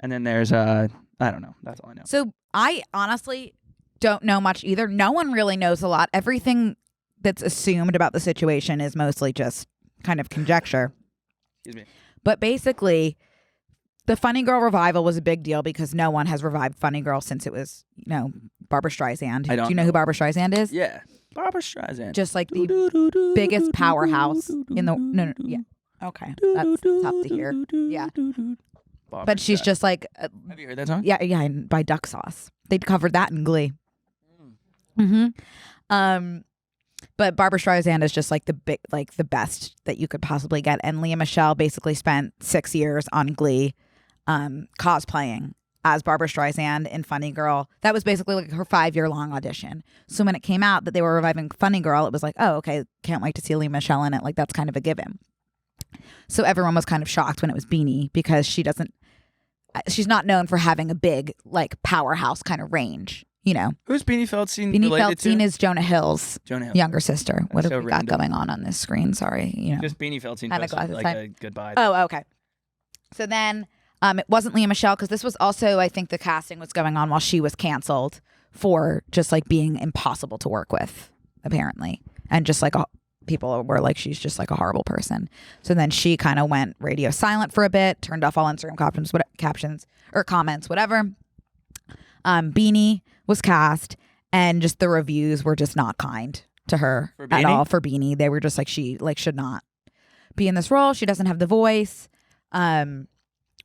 and then there's I don't know. That's all I know. So I honestly don't know much either. No one really knows a lot. Everything that's assumed about the situation is mostly just kind of conjecture. Excuse me. But basically, the Funny Girl revival was a big deal because no one has revived Funny Girl since it was, Barbra Streisand. I don't Do you know who Barbra Streisand is? Yeah, Barbra Streisand. Just like the biggest powerhouse in the... No, yeah. Okay. That's tough to hear. Yeah. Barbra But she's Streisand. just like... Have you heard that song? Yeah, and by Duck Sauce. They covered that in Glee. But Barbra Streisand is just like the best that you could possibly get. And Lea Michele basically spent 6 years on Glee, cosplaying as Barbra Streisand in Funny Girl. That was basically like her 5-year-long audition. So when it came out that they were reviving Funny Girl, it was like, oh, okay, can't wait to see Lea Michele in it. Like that's kind of a given. So everyone was kind of shocked when it was Beanie because she's not known for having a big like powerhouse kind of range. Who's Beanie Feldstein Beanie related Feldstein to? is Jonah Hill's Jonah Hill. younger sister. What That's have so we got random. going on this screen? Sorry, Just Beanie Feldstein Had a posted glasses like time. a goodbye. Oh, okay. So then it wasn't Lea Michele because this was also, I think the casting was going on while she was canceled for just like being impossible to work with, apparently. And just like people were like, she's just like a horrible person. So then she kind of went radio silent for a bit, turned off all Instagram captions or comments, whatever. Beanie was cast. And just the reviews were just not kind to her at all for Beanie. They were just like, she like should not be in this role. She doesn't have the voice,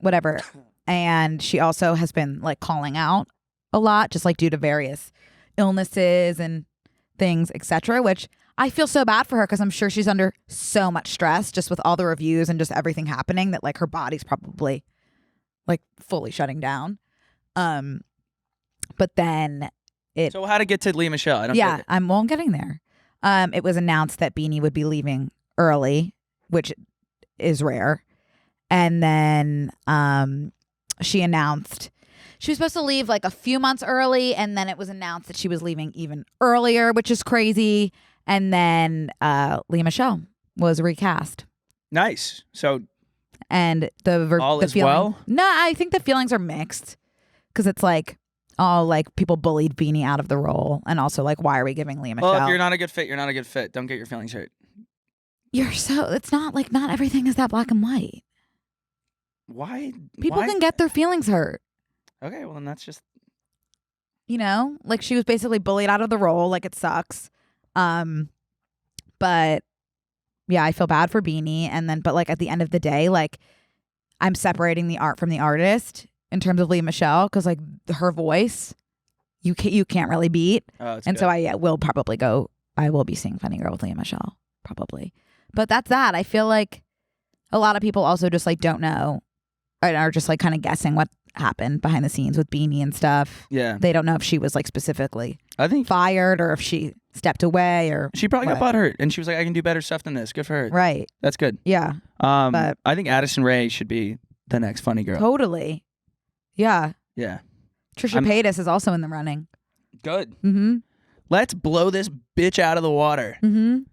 whatever. And she also has been like calling out a lot, just like due to various illnesses and things, etc. Which I feel so bad for her because I'm sure she's under so much stress just with all the reviews and just everything happening that like her body's probably like fully shutting down. But then. So how to get to Lea Michele? I don't get it. I'm getting there. It was announced that Beanie would be leaving early, which is rare. And then she announced she was supposed to leave like a few months early, and then it was announced that she was leaving even earlier, which is crazy. And then Lea Michele was recast. Nice. So and all the is feeling, well? No, I think the feelings are mixed because it's like all like people bullied Beanie out of the role, and also like why are we giving Lea Michele? Well, if you're not a good fit, you're not a good fit. Don't get your feelings hurt. It's not like not everything is that black and white. Why? People can get their feelings hurt. Okay, well then that's just like she was basically bullied out of the role. Like it sucks. But yeah, I feel bad for Beanie. And then, but like at the end of the day, like I'm separating the art from the artist in terms of Lea Michele because like her voice, you can't really beat. Oh, and good. so I will probably go. I will be seeing Funny Girl with Lea Michele probably. But that's that. I feel like a lot of people also just like don't know and are just like kind of guessing what happened behind the scenes with Beanie and stuff. Yeah. They don't know if she was like specifically I think fired or if she stepped away or she probably got whatever. butthurt and she was like, I can do better stuff than this. Good for her. Right. That's good. Yeah. But I think Addison Rae should be the next Funny Girl. totally. Yeah. Yeah. Trisha Paytas is also in the running. Good. Mm-hmm. Let's blow this bitch out of the water. Mm-hmm.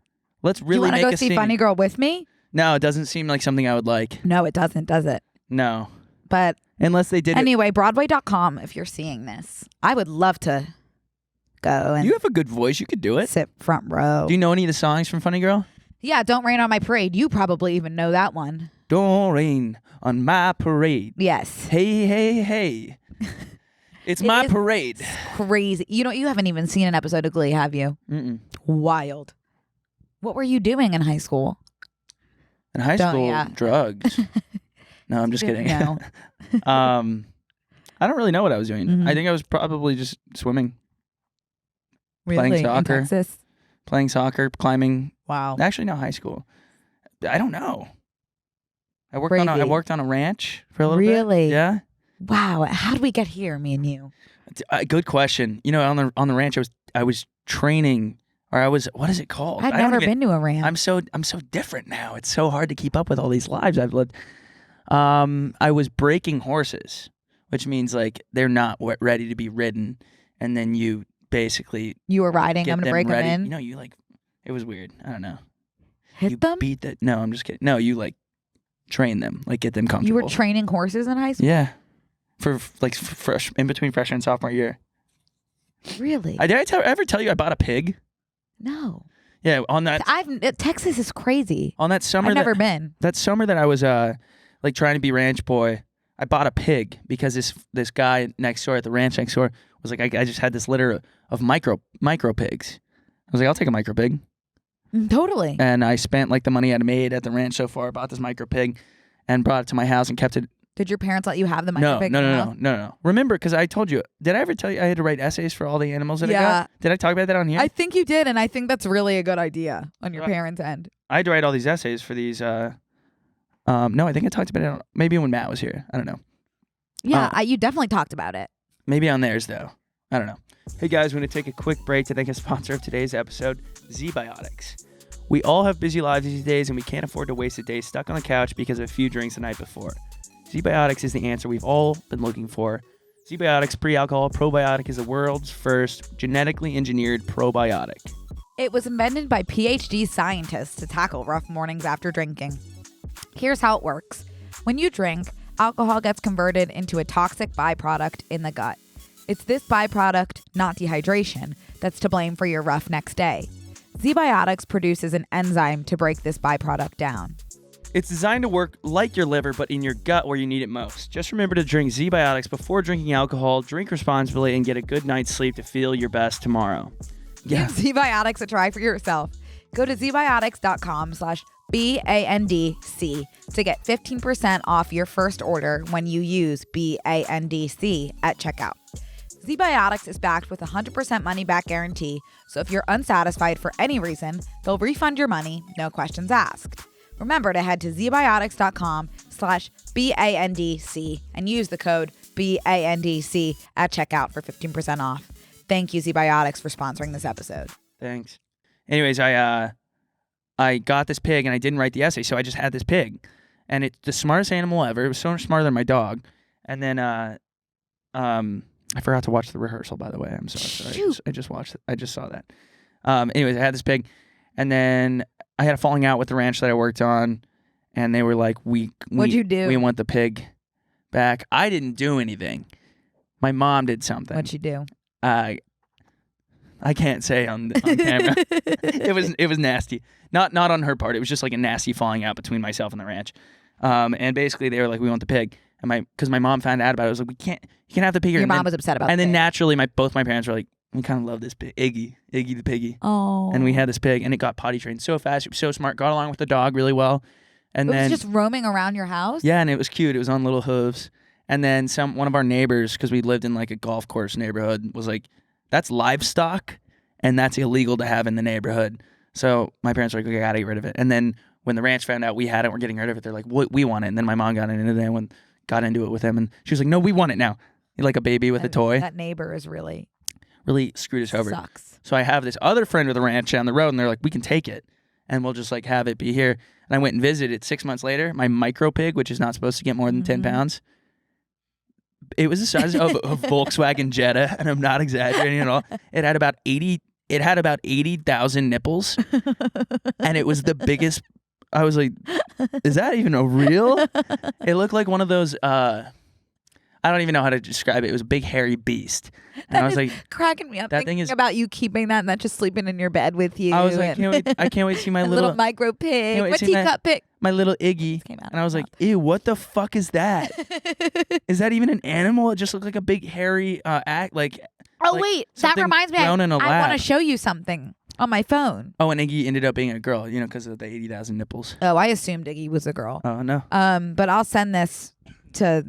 Let's Do really you want make to go a see scene. Funny Girl with me? No, it doesn't seem like something I would like. No, it doesn't, does it? No. But Unless they did anyway, Broadway.com, if you're seeing this, I would love to go and You have a good voice. You could do it. sit front row. Do you know any of the songs from Funny Girl? Yeah, Don't Rain on My Parade. You probably even know that one. Don't rain on my parade. Yes. Hey, hey, hey. It's my is parade. Crazy. You haven't even seen an episode of Glee, have you? Mm-mm. Wild. What were you doing in high school? In high school, yeah. drugs. No, I'm just kidding. No. I don't really know what I was doing. Mhm. I think I was probably just swimming, Really? Playing soccer. In Texas? playing soccer, climbing. Wow. Actually, no, high school. I don't know. I worked on a ranch for a little bit. Really? Yeah. Wow. How did we get here, me and you? Good question. You know, on the ranch, I was training, or what is it called? I'd never been to a ranch. I'm so different now. It's so hard to keep up with all these lives I've lived. I was breaking horses, which means like they're not ready to be ridden, and then you basically were riding. I'm gonna break them in. You know, you like it was weird. I don't know. Hit them? Beat that? No, I'm just kidding. No, you like train them, like get them comfortable. You were training horses in high school? Yeah, for like fresh in between freshman and sophomore year. Really? Did I ever tell you I bought a pig? No. Yeah, on that. Texas is crazy. On that summer, I've never been. That summer that I was like trying to be ranch boy, I bought a pig because this guy next door at the ranch next door was like, I just had this litter of micro pigs. I was like, I'll take a micro pig. Totally. And I spent like the money I'd made at the ranch so far, bought this micro pig, and brought it to my house and kept it. Did your parents let you have the micro pig? No. Remember, because I told you, did I ever tell you I had to write essays for all the animals that I got? Did I talk about that on here? I think you did, and I think that's really a good idea on your parents' end. I had to write all these essays for these. No, I think I talked about it maybe when Matt was here. I don't know. Yeah, you definitely talked about it. Maybe on theirs, though. I don't know. Hey, guys, we're going to take a quick break to thank a sponsor of today's episode, ZBiotics. We all have busy lives these days, and we can't afford to waste a day stuck on the couch because of a few drinks the night before. ZBiotics is the answer we've all been looking for. ZBiotics Pre-Alcohol Probiotic is the world's first genetically engineered probiotic. It was invented by PhD scientists to tackle rough mornings after drinking. Here's how it works. When you drink, alcohol gets converted into a toxic byproduct in the gut. It's this byproduct, not dehydration, that's to blame for your rough next day. ZBiotics produces an enzyme to break this byproduct down. It's designed to work like your liver, but in your gut where you need it most. Just remember to drink ZBiotics before drinking alcohol, drink responsibly, and get a good night's sleep to feel your best tomorrow. Yeah. Give ZBiotics a try for yourself. Go to zbiotics.com/BANDC to get 15% off your first order when you use BANDC at checkout. ZBiotics is backed with a 100% money-back guarantee, so if you're unsatisfied for any reason, they'll refund your money, no questions asked. Remember to head to zbiotics.com/BANDC and use the code BANDC at checkout for 15% off. Thank you, ZBiotics, for sponsoring this episode. Thanks. Anyways, I got this pig and I didn't write the essay, so I just had this pig. And it's the smartest animal ever. It was so much smarter than my dog. And then I forgot to watch the rehearsal, by the way. I'm sorry. I just watched it. I just saw that. Anyways, I had this pig, and then I had a falling out with the ranch that I worked on, and they were like, What'd you do? We want the pig back. I didn't do anything. My mom did something. What'd you do? I can't say on camera. It was nasty. Not on her part. It was just like a nasty falling out between myself and the ranch. And basically they were like, we want the pig. And because my mom found out about it, I was like, you can't have the pig here. Your mom was upset about it. And then naturally both my parents were like, we kind of love this pig, Iggy the piggy. Oh. And we had this pig, and it got potty trained so fast. It was so smart. Got along with the dog really well. And then was just roaming around your house? Yeah, and it was cute. It was on little hooves. And then one of our neighbors, because we lived in like a golf course neighborhood, was like, that's livestock, and that's illegal to have in the neighborhood. So my parents were like, we gotta get rid of it. And then when the ranch found out we had it, we're getting rid of it, they're like, we want it. And then my mom got into it with him, and she was like, no, we want it now. Like a baby with a toy. That neighbor is really screwed us over. Sucks. So I have this other friend with a ranch down the road, and they're like, we can take it, and we'll just like have it be here. And I went and visited 6 months later. My micro pig, which is not supposed to get more than 10 pounds, it was the size of a Volkswagen Jetta, and I'm not exaggerating at all. It had about 80,000 nipples, and it was the biggest. I was like, is that even a real? It looked like one of those. I don't even know how to describe it. It was a big hairy beast, and I was like, cracking me up. That thing is about you keeping that and that just sleeping in your bed with you. I was like, I can't wait to see my little micro pig, my teacup pig, my little Iggy. And I was like, ew, what the fuck is that? Is that even an animal? It just looked like a big hairy wait, that reminds me. I want to show you something on my phone. Oh, and Iggy ended up being a girl, because of the 80,000 nipples. Oh, I assumed Iggy was a girl. Oh no. But I'll send this to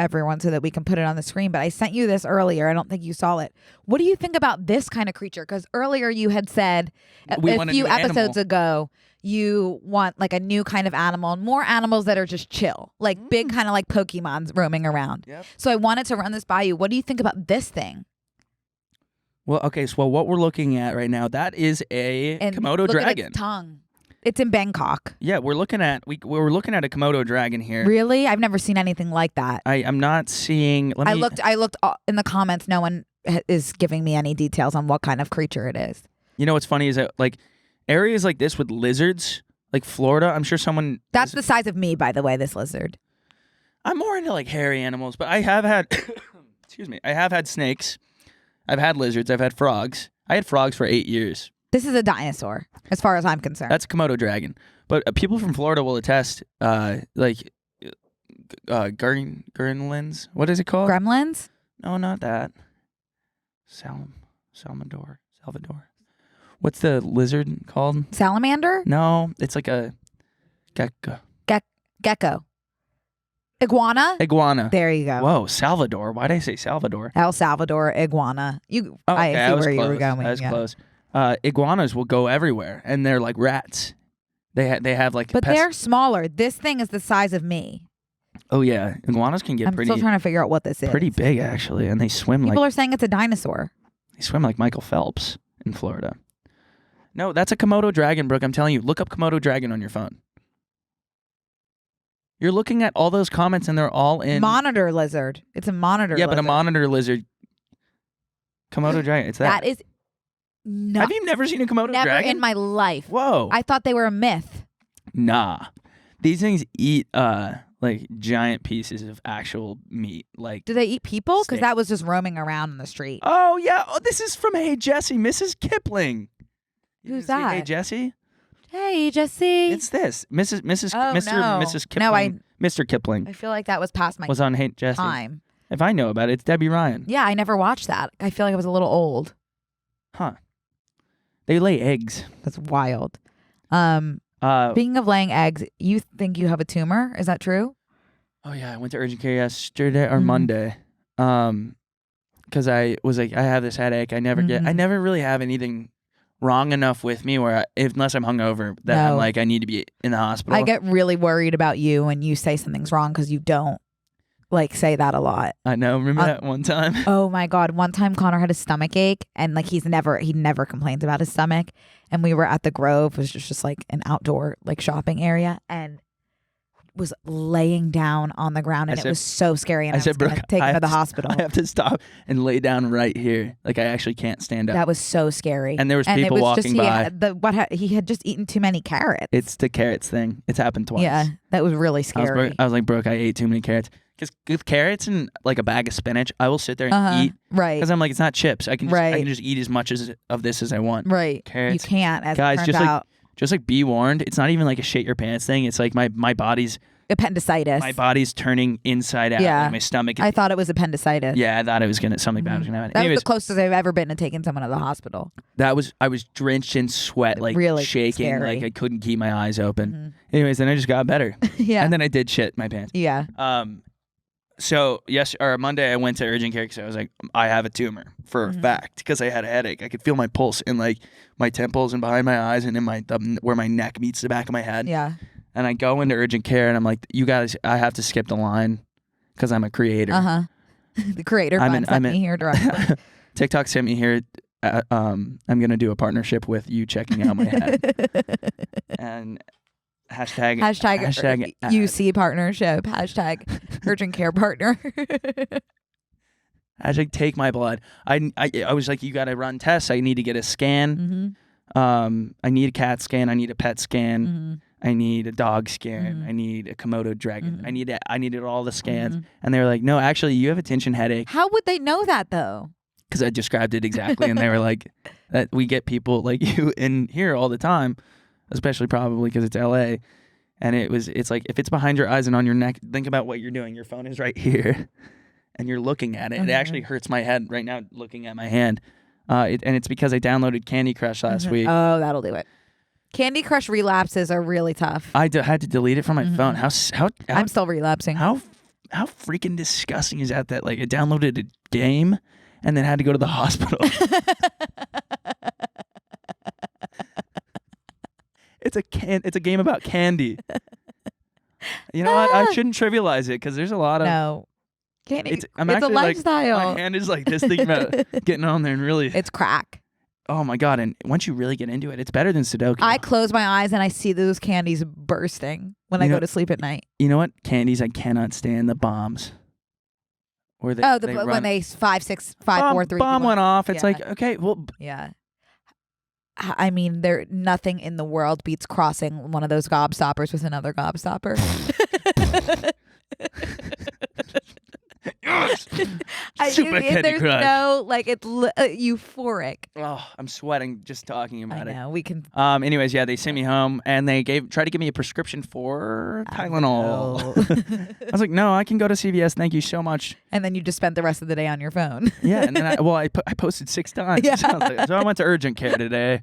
everyone so that we can put it on the screen. But I sent you this earlier. I don't think you saw it. What do you think about this kind of creature? Because earlier you had said a few episodes ago you want like a new kind of animal, more animals that are just chill, like big kind of like Pokemons roaming around. Yep. So I wanted to run this by you. What do you think about this thing? Well, okay, so what we're looking at right now, that is a Komodo look dragon. At its tongue. It's in Bangkok. Yeah, we're looking at a Komodo dragon here. Really? I've never seen anything like that. I'm not seeing. I looked in the comments. No one is giving me any details on what kind of creature it is. You know what's funny is that like areas like this with lizards, like Florida, I'm sure someone. That's the size of me, by the way. This lizard. I'm more into like hairy animals, but I have had. Excuse me. I have had snakes. I've had lizards. I've had frogs. I had frogs for 8 years. This is a dinosaur, as far as I'm concerned. That's a Komodo dragon. But people from Florida will attest, gremlins. What is it called? Gremlins? No, not that. Salvador. What's the lizard called? Salamander? No, it's like a gecko. Gecko. Iguana? Iguana. There you go. Whoa, Salvador. Why did I say Salvador? El Salvador iguana. I see where you were going. That's close. Iguanas will go everywhere, and they're like rats. They have like. But they're smaller. This thing is the size of me. Oh yeah, iguanas can get I'm still trying to figure out what this is. Pretty big actually, and they swim People are saying it's a dinosaur. They swim like Michael Phelps in Florida. No, that's a Komodo dragon, Brooke. I'm telling you, look up Komodo dragon on your phone. You're looking at all those comments, and they're all in monitor lizard. It's a monitor. Yeah, lizard. but a monitor lizard. Komodo dragon. It's that. That is. No. Have you never seen a Komodo Never dragon? in my life. Whoa. I thought they were a myth. Nah. These things eat like giant pieces of actual meat. Like, do they eat people? Because that was just roaming around in the street. Oh yeah. Oh, this is from Hey Jessie, Mrs. Kipling. Who's that? Hey Jessie. Hey Jessie. It's this Mrs. Oh, Mrs. Kipling. No, Mr. Kipling. I feel like that was past my was on Hey Jessie. time. If I know about it, it's Debbie Ryan. Yeah, I never watched that. I feel like I was a little old. Huh. They lay eggs. That's wild. Speaking of laying eggs, you think you have a tumor? Is that true? Oh yeah, I went to urgent care yesterday or Monday. Because I was like, I have this headache. I never really have anything wrong enough with me where unless I'm hungover that I'm like, I need to be in the hospital. I get really worried about you when you say something's wrong because you don't like say that a lot. I know. Remember that one time? Oh my God. One time Connor had a stomach ache and like he never complains about his stomach. And we were at the Grove, which is just like an outdoor like shopping area, and was laying down on the ground, and it was so scary. And I was going to take him to the hospital. I have to stop and lay down right here. Like I actually can't stand up. That was so scary. And there was people walking by. He had just eaten too many carrots. It's the carrots thing. It's happened twice. Yeah, that was really scary. I was like, Brooke, I ate too many carrots. Because with carrots and like a bag of spinach, I will sit there and eat. Right. Because I'm like, it's not chips. I can just eat as much of this as I want. Right. Carrots. You can't, as guys, it turns out. just like be warned. It's not even like a shit your pants thing. It's like my body's appendicitis. My body's turning inside out. Yeah. Like my stomach. I thought it was appendicitis. Yeah, I thought it was something bad was gonna happen. That Anyways, was the closest I've ever been to taking someone to the hospital. I was drenched in sweat, like really shaking, scary. like I couldn't keep my eyes open. Anyways, then I just got better. Yeah. And then I did shit my pants. Yeah. So Monday I went to urgent care because I was like, I have a tumor for a fact because I had a headache. I could feel my pulse in like my temples and behind my eyes and in my where my neck meets the back of my head. Yeah. And I go into urgent care and I'm like, you guys, I have to skip the line because I'm a creator. The creator sent me here directly. TikTok sent me here. I'm gonna do a partnership with you checking out my head and. Hashtag UC partnership. Hashtag urgent care partner. Hashtag take my blood. I was like, you got to run tests. I need to get a scan. I need a CAT scan. I need a PET scan. I need a dog scan. I need a Komodo dragon. I needed all the scans. And they were like, no, actually, you have a tension headache. How would they know that though? Because I described it exactly. And they were like, that we get people like you in here all the time. Especially probably because it's LA, and it's like if it's behind your eyes and on your neck, think about what you're doing. Your phone is right here, and you're looking at it. It actually hurts my head right now looking at my hand, and it's because I downloaded Candy Crush last week. Oh, that'll do it. Candy Crush relapses are really tough. I had to delete it from my phone. How I'm still relapsing. How how freaking disgusting is that? That like it downloaded a game and then had to go to the hospital. It's a game about candy. You know what? I shouldn't trivialize it because there's a lot of No. Candy. It's a lifestyle. My hand is like this thing about getting on there and really. It's crack. Oh my God! And once you really get into it, it's better than Sudoku. I close my eyes and I see those candies bursting when I go to sleep at night. You know what? Candies I cannot stand the bombs. Or they, when they 5, 6, 5, 4, 3. Bomb 2, 1. went off. It's Yeah. like okay, well. Yeah. I mean, nothing in the world beats crossing one of those gobstoppers with another gobstopper. Yes! Super Candy there's Crush. no it's euphoric. Oh, I'm sweating just talking about it. I know we can. Anyways, yeah, they sent me home and they tried to give me a prescription for Tylenol. I was like, no, I can go to CVS. Thank you so much. And then you just spent the rest of the day on your phone. Yeah, and then I posted 6 times. Yeah. So I went to urgent care today.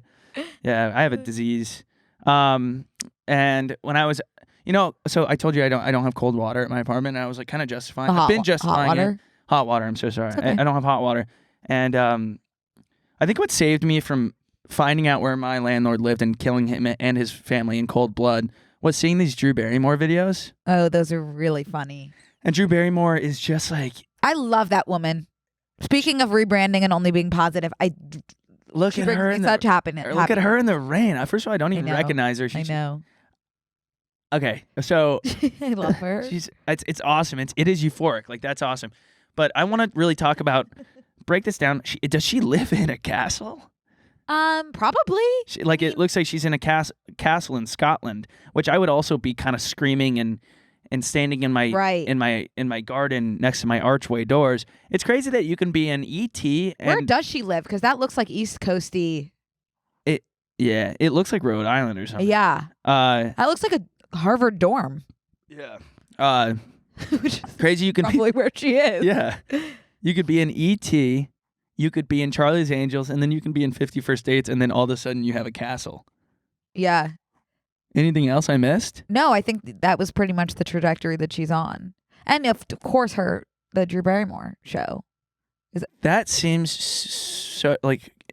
Yeah, I have a disease. And when I was, so I told you I don't have cold water at my apartment. And I was like kind of justifying. I've been justifying hot water? it. Hot water. I'm so sorry. Okay. I don't have hot water. And I think what saved me from finding out where my landlord lived and killing him and his family in cold blood was seeing these Drew Barrymore videos. Oh, those are really funny. And Drew Barrymore is just like, I love that woman. Speaking of rebranding and only being positive, look at her in such happiness. Look at her in the rain. First of all, I don't even recognize her. I know. Okay, so I love her. It's awesome. It is euphoric. Like that's awesome. But I want to really talk about break this down. Does she live in a castle? Probably. It looks like she's in a castle in Scotland, which I would also be kind of screaming and standing in my in my garden next to my archway doors. It's crazy that you can be an ET. Where does she live? Because that looks like East Coasty. It looks like Rhode Island or something. Yeah. That looks like a Harvard dorm. Yeah. Which is crazy. You can probably where she is. Yeah. You could be an ET. You could be in Charlie's Angels, and then you can be in 50 First Dates, and then all of a sudden you have a castle. Yeah. Anything else I missed? No, I think that was pretty much the trajectory that she's on. And of course the Drew Barrymore show. That seems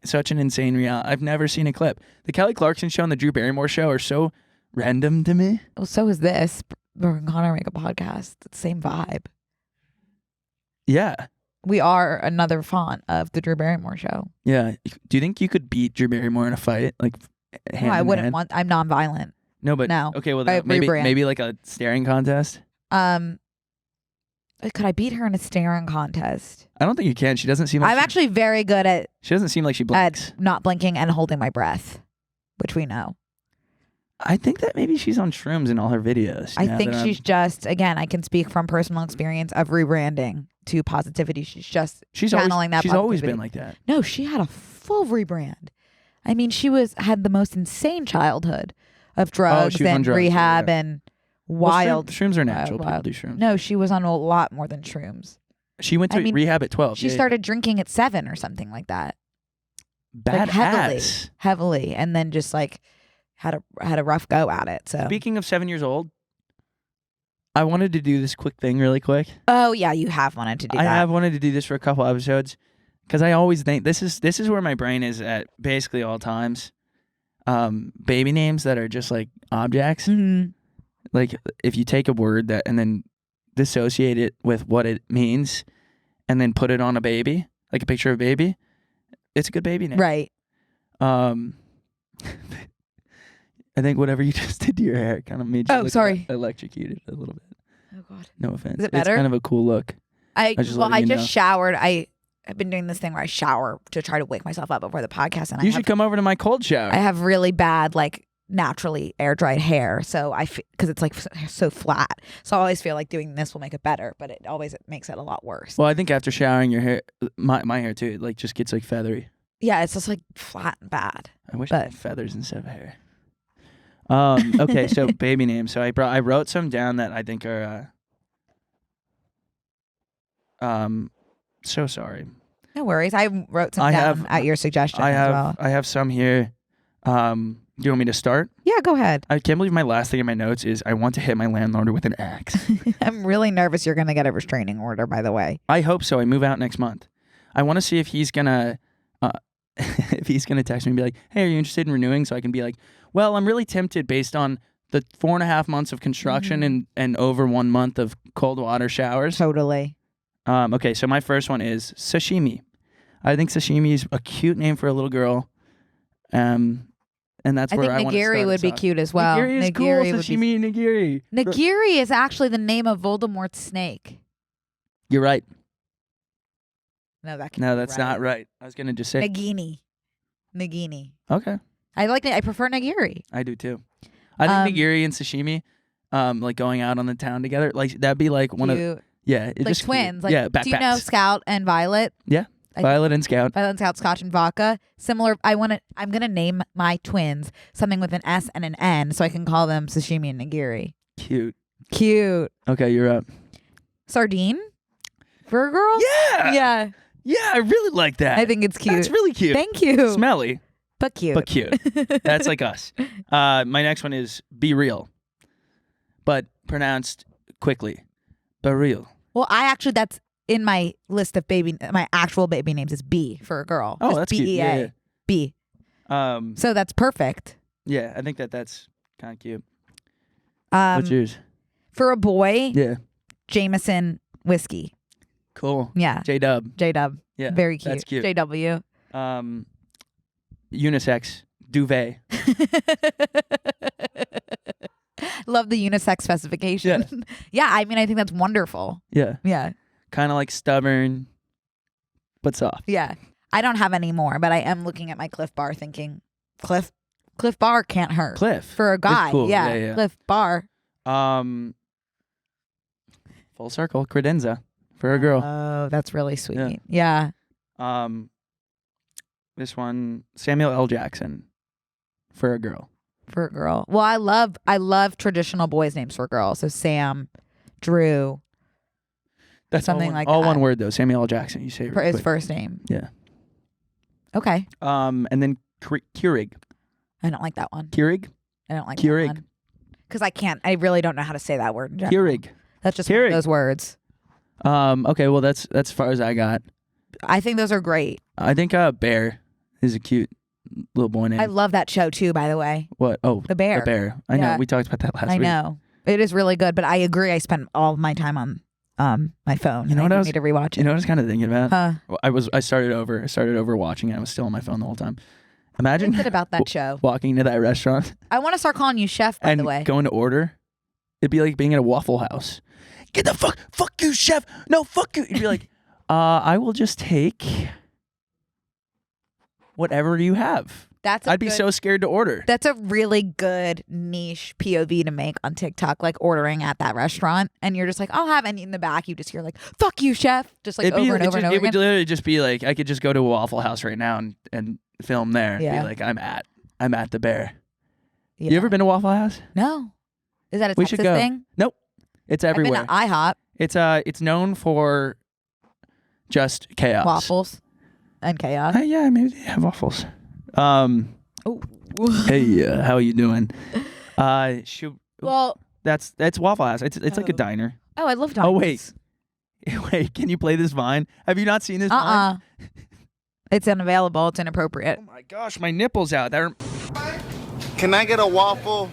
such an insane reality. I've never seen a clip. The Kelly Clarkson show and the Drew Barrymore show are so random to me. Well, so is this. Brooke and Connor make a podcast. It's the same vibe. Yeah. We are another font of the Drew Barrymore show. Yeah. Do you think you could beat Drew Barrymore in a fight? Like, no, I wouldn't want. I'm nonviolent. No, but no. Okay, well then maybe like a staring contest. Could I beat her in a staring contest? I don't think you can. She doesn't seem like I'm actually very good at. She doesn't seem like she blinks. At not blinking and holding my breath, which we know. I think that maybe she's on shrooms in all her videos. I think she's just, again, I can speak from personal experience of rebranding to positivity. She's channeling that. She's always been like that. No, she had a full rebrand. I mean, she had the most insane childhood of drugs and rehab and wild. Shrooms are natural. People do shrooms. No, she was on a lot more than shrooms. She went to rehab at 12. She started drinking at 7 or something like that. Badass. Heavily, and then just had a rough go at it. So speaking of 7 years old, I wanted to do this quick thing really quick. Oh yeah, you have wanted to do that. I have wanted to do this for a couple episodes because I always think this is where my brain is at basically all times. Baby names that are just like objects. Mm-hmm. Like if you take a word and then dissociate it with what it means and then put it on a baby, like a picture of a baby, it's a good baby name. Right. I think whatever you just did to your hair kind of made you look electrocuted a little bit. Oh God. No offense. Is it better? It's kind of a cool look. I just showered. I've been doing this thing where I shower to try to wake myself up before the podcast. And you should come over to my cold shower. I have really bad, naturally air dried hair. So because it's so flat. So I always feel like doing this will make it better, but it makes it a lot worse. Well, I think after showering your hair, my hair too, it just gets feathery. Yeah, it's just flat and bad. I wish I had feathers instead of hair. Okay, so baby names. So I wrote some down that I think are so sorry. No worries. I wrote some down at your suggestion as well. I have some here. Do you want me to start? Yeah, Yeah, go ahead. I can't believe my last thing in my notes is I want to hit my landlord with an axe. I'm really nervous you're going to get a restraining order, by the way. I hope so. I move out next month. I want to see if he's gonna if he's gonna text me and be like, "Hey, are you interested in renewing?" So I can be like, "Well, I'm really tempted based on the 4.5 months of construction and over 1 month of cold water showers." Totally. Okay, so my first one is sashimi. I think sashimi is a cute name for a little girl. And that's I where think I want to nigiri start would us be off. cute as well. Nigiri is cool. Sashimi nigiri. Nigiri is actually the name of Voldemort's snake. You're right. No, that can't No, be that's right. not right. I was gonna just say. Nagini. Okay, I prefer nigiri. I do too. I think nigiri and sashimi, like going out on the town together, like that'd be like one of Cute. yeah, it's Like just cute. twins. Like, yeah, backpacks. do you know Scout and Violet? Yeah, Violet and Scout. Violet and Scout, Scotch and vodka. Similar. I'm gonna name my twins something with an S and an N, so I can call them sashimi and nigiri. Cute. Cute. Okay, you're up. Sardine for a girl. Yeah. Yeah. Yeah, I really like that. I think it's cute. That's really cute. Thank you. Smelly, But cute. but cute. That's like us. My next one is be real, but pronounced quickly. Be real. Well, that's in my list of my actual baby names is B for a girl. Oh, Just that's cute. B-E-A. Yeah, B. yeah. So that's perfect. Yeah, I think that's kind of cute. What's yours? For a boy, Yeah. Jameson whiskey. Cool. Yeah. J-Dub. J-Dub. Yeah. Very cute. That's cute. JW. Unisex. Duvet. Love the unisex specification. Yeah, I mean, I think that's wonderful. Yeah. Yeah. Kind of like stubborn, but soft. Yeah. I don't have any more, but I am looking at my Cliff Bar thinking, Cliff Bar can't hurt. Cliff. For a guy. Cool. Yeah. Yeah. Cliff Bar. Full circle. Credenza for a girl. Oh, that's really sweet. Yeah. This one, Samuel L. Jackson for a girl. For a girl. Well, I love traditional boys' names for girls. So Sam, Drew. That's something all like one that. word though. Samuel L. Jackson. You say it For real his quick. first name. Yeah. Okay. And then Keurig. I don't like that one. Keurig. I don't like Keurig. that one. Because I really don't know how to say that word in general. Keurig. That's just one Keurig. of those words. Okay. Well, that's as far as I got. I think those are great. I think Bear is a cute little boy name. I love that show too, by the way. What? Oh, The Bear. The Bear. I know. Yeah. We talked about that last I week. know. It is really good, but I agree. I spend all of my time on my phone. You know and what I I was- need to rewatch it. You know what I was kind of thinking about? Huh. I started over watching it. I was still on my phone the whole time. Imagine What's it about that show? walking into that restaurant I want to start calling you chef, by and the way. going to order. It'd be like being at a Waffle House. Get the fuck you, chef. No, fuck you. You'd be like, I will just take whatever you have. I'd be so scared to order. That's a really good niche POV to make on TikTok, like ordering at that restaurant, and you're just like, I'll have, and in the back you just hear like, "Fuck you, chef," just like over and over and over It would again. literally just be like, I could just go to a Waffle House right now and film there. Yeah. Be like, I'm at the Bear. Yeah. You ever been to Waffle House? No. Is that a We Texas should go. thing? Nope. It's everywhere. I've been to IHOP, It's known for just chaos. waffles, and chaos. Yeah, maybe they have waffles. Oh. Hey, how you doing? Well, That's Waffle House. It's like a diner. I love diners. Oh wait, can you play this Vine? Have you not seen this Vine? It's unavailable. It's inappropriate. Oh my gosh, my nipples out. Can I get a waffle?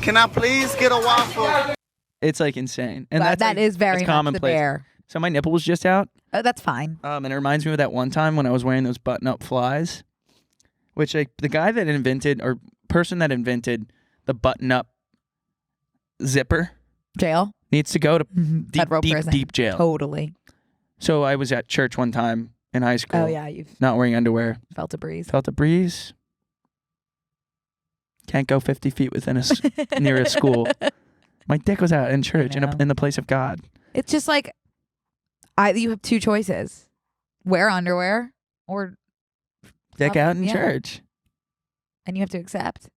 Can I please get a waffle? It's like insane, and But that is very that's much the commonplace. Bear. So my nipple was just out. Oh, that's fine. And it reminds me of that one time when I was wearing those button-up flies, which the guy that invented or person that invented the button-up zipper Jail. needs to go to Federal prison. deep jail. Totally. So I was at church one time in high school. Oh yeah, you've Not wearing underwear. felt a breeze. Felt a breeze. Can't go 50 feet near a school. My dick was out in church know. in the place of God. It's just like you have two choices: wear underwear or Dick out in yeah. church. and you have to accept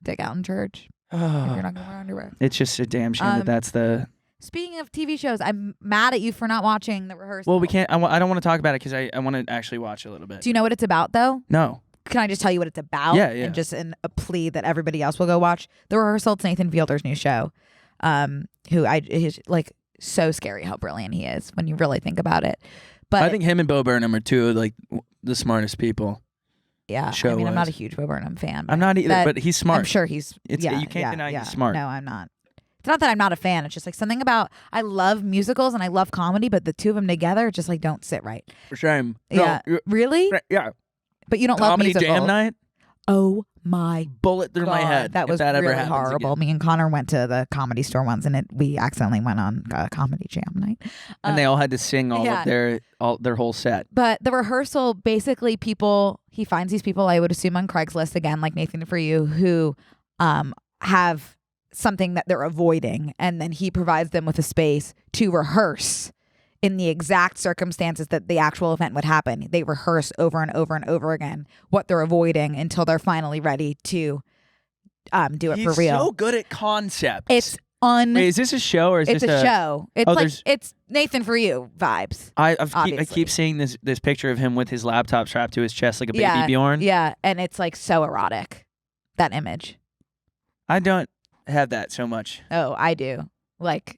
dick out in church if you're not gonna wear underwear. It's just a damn shame that that's the. Speaking of TV shows, I'm mad at you for not watching The Rehearsal. Well, we can't. I don't want to talk about it because I want to actually watch a little bit. Do you know what it's about though? No. can I just tell you what it's about? Yeah, yeah. And just in a plea that everybody else will go watch the rehearsal. It's Nathan Fielder's new show. He's like so scary how brilliant he is when you really think about it. But I think him and Bo Burnham are two of like the smartest people. yeah, show I mean, I'm not was. a huge Bo Burnham fan. I'm not either, but he's smart. I'm sure he's. You can't deny he's smart. No, I'm not. It's not that I'm not a fan. It's just like something about I love musicals and I love comedy, but the two of them together just like don't sit right. For shame. Yeah, really? Yeah. But you don't love Comedy musicals. jam night. Oh my Bullet through my God, head. that if was that ever really happens horrible. again. Me and Connor went to the Comedy Store once, and we accidentally went on Comedy Jam night. And they all had to sing all yeah. of their whole set. But the rehearsal, basically, he finds these people, I would assume on Craigslist again, like Nathan For You, who have something that they're avoiding, and then he provides them with a space to rehearse in the exact circumstances that the actual event would happen. They rehearse over and over and over again what they're avoiding until they're finally ready to do it He's for real. so good at concepts. It's Wait, is this a show or is it's this a show. It's like there's- it's Nathan For You vibes. I obviously. keep seeing this picture of him with his laptop strapped to his chest like a baby Yeah, Bjorn. Yeah, and it's like so erotic. That image. I don't have that so much. Oh, I do. Like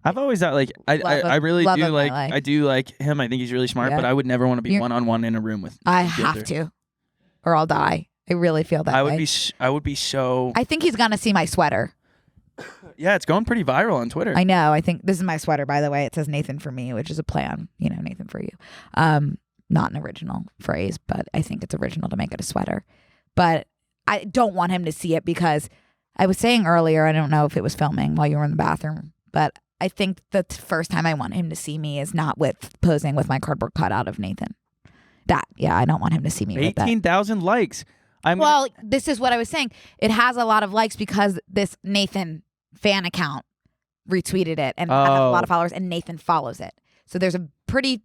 I've always thought like I really love do of my like life. I do like him. I think he's really smart, Yeah. but I would never want to be You're- one-on-one in a room with. I the have other. to, or I'll die. I really feel that I way. would be so. I think he's gonna see my sweater. Yeah, it's going pretty viral on Twitter. I know. I think this is my sweater, by the way. It says Nathan For Me, which is a play on, Nathan For You. Not an original phrase, but I think it's original to make it a sweater. But I don't want him to see it because I was saying earlier, I don't know if it was filming while you were in the bathroom, but I think the first time I want him to see me is not with posing with my cardboard cutout of Nathan. I don't want him to see me with that. 18,000 likes. Well, this is what I was saying. It has a lot of likes because this Nathan fan account retweeted it and has a lot of followers, and Nathan follows it. So there's a pretty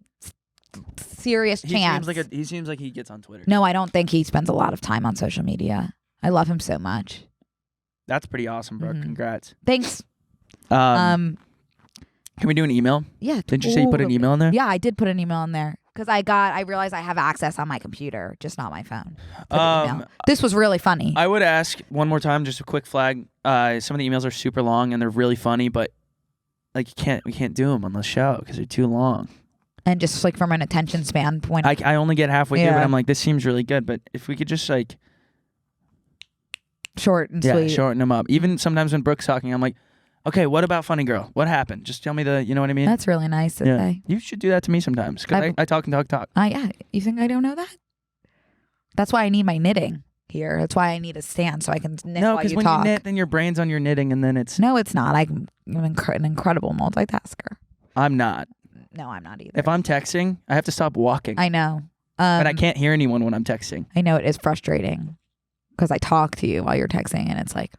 serious chance. He seems like he gets on Twitter. No, I don't think he spends a lot of time on social media. I love him so much. That's pretty awesome, Brooke. Mhm. Congrats. Thanks. Can we do an email? Yeah. Didn't you say you put an totally. email in there? Yeah, I did put an email in there because I realized I have access on my computer, just not my phone. Put the email. This was really funny. I would ask one more time, just a quick flag. Some of the emails are super long and they're really funny, but like we can't do them on the show because they're too long. And just like from an attention span point. I only get halfway through, Yeah. but I'm like, this seems really good. But if we could just like short and sweet. shorten them up. Even sometimes when Brooke's talking, I'm like, okay, what about Funny Girl? What happened? Just tell me you know what I mean? That's really nice to say. You should do that to me sometimes because I talk and talk. Yeah. You think I don't know that? That's why I need my knitting here. That's why I need a stand so I can knit No, while because you when talk. you knit, then your brain's on your knitting, and then it's. No, it's not. I'm an incredible multitasker. I'm not. No, I'm not either. If I'm texting, I have to stop walking. I know. And I can't hear anyone when I'm texting. I know it is frustrating because I talk to you while you're texting, and it's like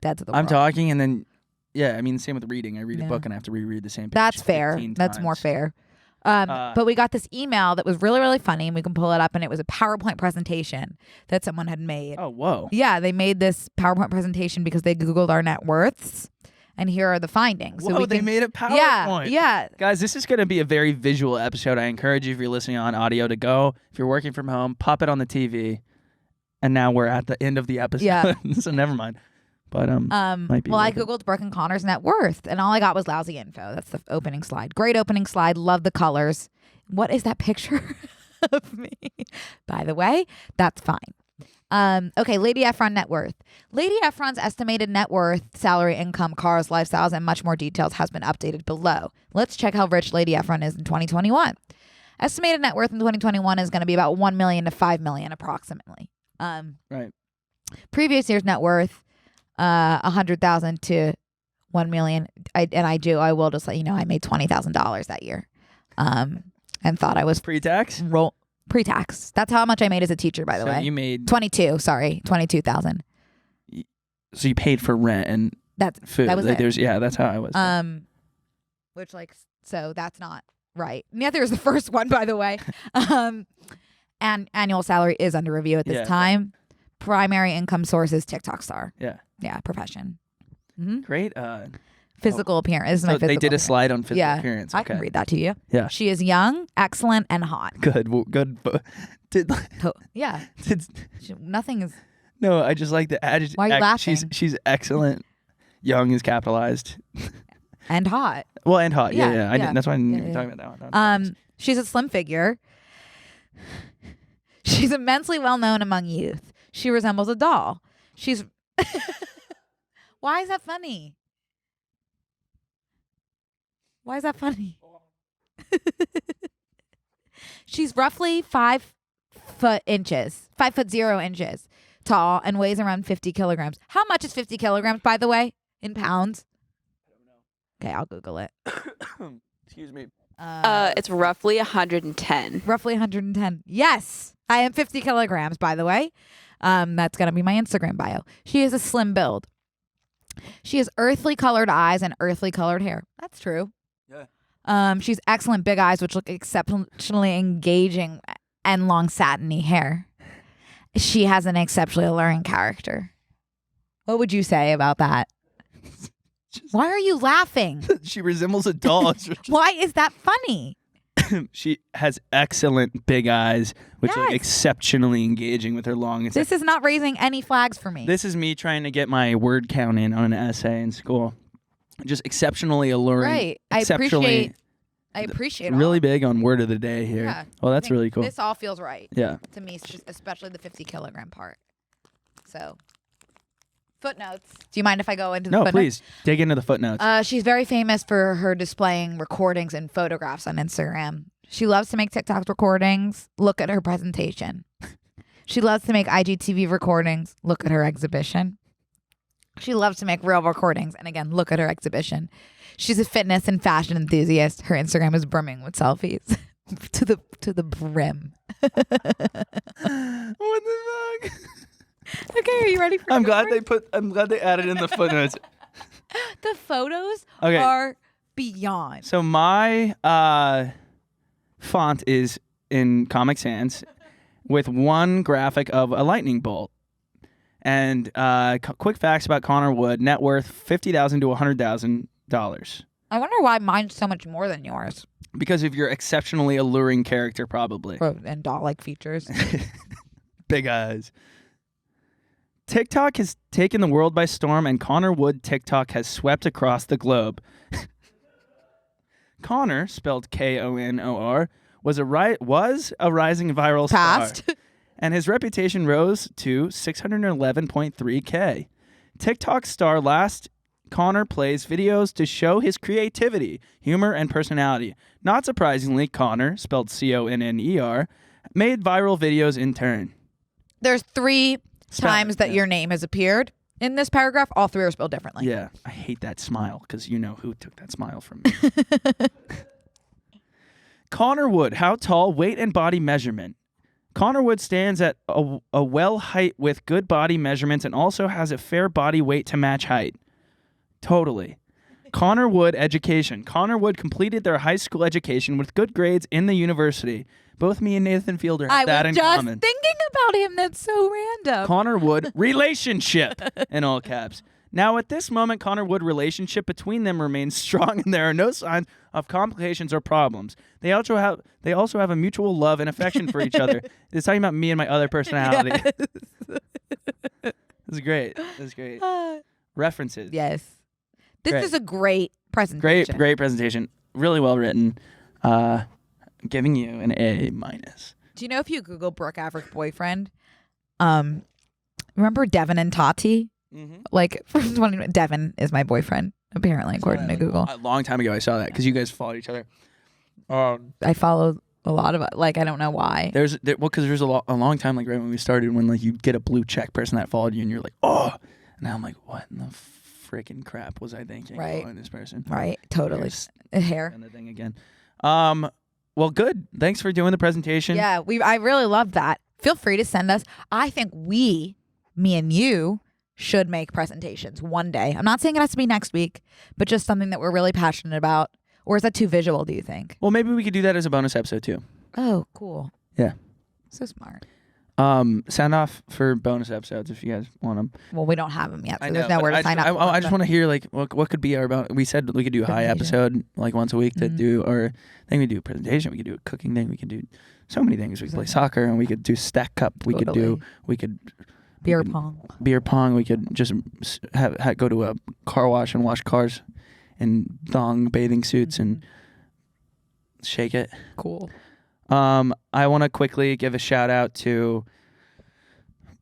dead to the I'm world. talking, and then, same with reading. I read a Yeah. book, and I have to reread the same page. That's fair. 15 That's more times. fair. But we got this email that was really, really funny, and we can pull it up, and it was a PowerPoint presentation that someone had made. Oh, whoa. Yeah, they made this PowerPoint presentation because they Googled our net worths, and here are the findings. Whoa, they made a PowerPoint. Yeah. Guys, this is going to be a very visual episode. I encourage you, if you're listening on audio, to go. If you're working from home, pop it on the TV. And now we're at the end of the episode. Yeah. So never mind. But might be well, I worth it. Googled Brooke and Connor's net worth, and all I got was lousy info. That's the opening slide. Great opening slide. Love the colors. What is that picture of me? By the way, that's fine. Okay, Lady Efron net worth. Lady Efron's estimated net worth, salary, income, cars, lifestyles, and much more details has been updated below. Let's check how rich Lady Efron is in 2021. Estimated net worth in 2021 is going to be about $1 million to $5 million approximately. Right. Previous year's net worth, $100,000 to $1 million. I will just let you know I made $20,000 that year. And thought I was Pre-tax? pre-tax. That's how much I made as a teacher, by the way. You made 22,000. So you paid for rent and That's food. That was it. That's how I was. Which so that's not right. Neither is the first one, by the way. And annual salary is under review at this time. Primary income source is TikTok star. Yeah. Yeah, profession. Great. physical appearance. This is my So physical they did a appearance. slide on physical Yeah, appearance. I can read that to you. Yeah. She is young, excellent, and hot. Good. Well, good. Did Yeah. did Nothing is. no? I just like the adjective. Why are you laughing? She's excellent. Young is capitalized. And hot. Well, and hot. Yeah, Yeah, yeah. yeah. That's why I didn't Yeah, even yeah. talk about that one. She's a slim figure. She's immensely well known among youth. She resembles a doll. She's. Why is that funny? Why is that funny? She's roughly 5 foot 0 inches tall and weighs around 50 kilograms. How much is 50 kilograms, by the way, in pounds? I don't know. Okay, I'll Google it. Excuse me. It's roughly 110. Roughly 110. Yes, I am 50 kilograms, by the way. That's going to be my Instagram bio. She has a slim build. She has earthly colored eyes and earthly colored hair. That's true. Yeah. She's excellent big eyes, which look exceptionally engaging, and long satiny hair. She has an exceptionally alluring character. What would you say about that? Why are you laughing? She resembles a doll. Why is that funny? She has excellent big eyes, which look Yes. exceptionally engaging with her long. This is not raising any flags for me. This is me trying to get my word count in on an essay in school. Just exceptionally alluring. Right. Exceptionally, I appreciate all really of it. big on word of the day here. Yeah. Well, I that's think really cool. This all feels right Yeah. to me, especially the 50 kilogram part. So, footnotes. Do you mind if I go into the No, footnotes? please dig into the footnotes. She's very famous for her displaying recordings and photographs on Instagram. She loves to make TikTok recordings. Look at her presentation. She loves to make IGTV recordings. Look at her exhibition. She loves to make real recordings. And again, look at her exhibition. She's a fitness and fashion enthusiast. Her Instagram is brimming with selfies to the brim. What the fuck? Okay, are you ready for I'm yours? glad they added in the footnotes. The photos Okay. are beyond. So my font is in Comic Sans with one graphic of a lightning bolt. And quick facts about Connor Wood: net worth $50,000 to $100,000. I wonder why mine's so much more than yours. Because of your exceptionally alluring character, probably. And doll-like features. Big eyes. TikTok has taken the world by storm, and Connor Wood TikTok has swept across the globe. Connor, spelled Konor, was a rising viral Past. star, and his reputation rose to 611.3K. TikTok star last Connor plays videos to show his creativity, humor, and personality. Not surprisingly, Connor, spelled Conner, made viral videos in turn. There's 3 Spelling, times that yeah. your name has appeared in this paragraph. All 3 are spelled differently. Yeah, I hate that smile because you know who took that smile from me. Connor Wood, how tall, weight, and body measurement. Connor Wood stands at a well height with good body measurements and also has a fair body weight to match height. Totally. Connor Wood education. Connor Wood completed their high school education with good grades in the university. Both me and Nathan Fielder have I that was in just common. thinking about him. That's so random. Connor Wood relationship in all caps. Now, at this moment, Connor Wood relationship between them remains strong, and there are no signs of complications or problems. They also have a mutual love and affection for each other. It's talking about me and my other personality. This is great. This is great. References. Yes. This Great. is a great presentation. Great presentation. Really well written. Giving you an A-. Do you know if you Google Brooke average boyfriend, remember Devin and Tati? Mm-hmm. Like, Devin is my boyfriend, apparently, according to Google. A long time ago, I saw that because you guys followed each other. I follow a lot of it. Like, I don't know why. Because there's a long time, like right when we started, when like you'd get a blue check person that followed you, and you're like, oh. And now I'm like, what in the freaking crap was I thinking? Right. Following this person. Right. Totally. Here's- Hair. And the thing again. Well, good. Thanks for doing the presentation. Yeah, I really love that. Feel free to send us. I think me and you, should make presentations one day. I'm not saying it has to be next week, but just something that we're really passionate about. Or is that too visual, do you think? Well, maybe we could do that as a bonus episode too. Oh, cool. Yeah. So smart. Sound off for bonus episodes if you guys want them. Well, we don't have them yet, so I know, there's nowhere but to sign up. I just want to hear like what could be our. We said we could do a high episode like once a week to do, or then we do a presentation. We could do a cooking thing. We could do so many things. We could play soccer and we could do stack cup. We could beer pong. Beer pong. We could just go to a car wash and wash cars in thong bathing suits and shake it. Cool. I want to quickly give a shout out to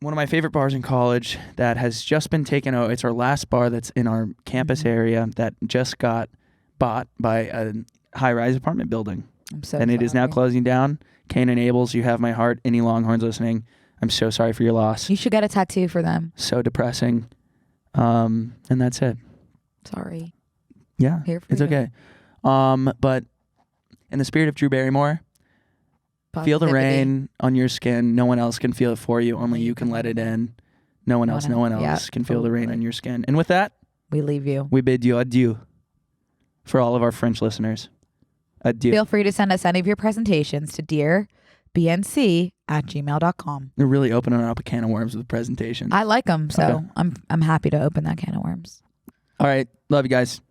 one of my favorite bars in college that has just been taken over. It's our last bar that's in our campus area that just got bought by a high-rise apartment building. I'm so and sorry. it is now closing down. Kane and Abel's, you have my heart. Any Longhorns listening, I'm so sorry for your loss. You should get a tattoo for them. So depressing. And that's it. Sorry. Yeah, Here for it's you. okay. But in the spirit of Drew Barrymore, feel the Positivity. rain on your skin. No one else can feel it for you. Only you can let it in. No one else can feel the rain on your skin. And with that, we leave you. we bid you adieu for all of our French listeners. Adieu. Feel free to send us any of your presentations to dearbnc@gmail.com. They're really opening up a can of worms with presentations. I like them, so Okay. I'm happy to open that can of worms. All right. Love you guys.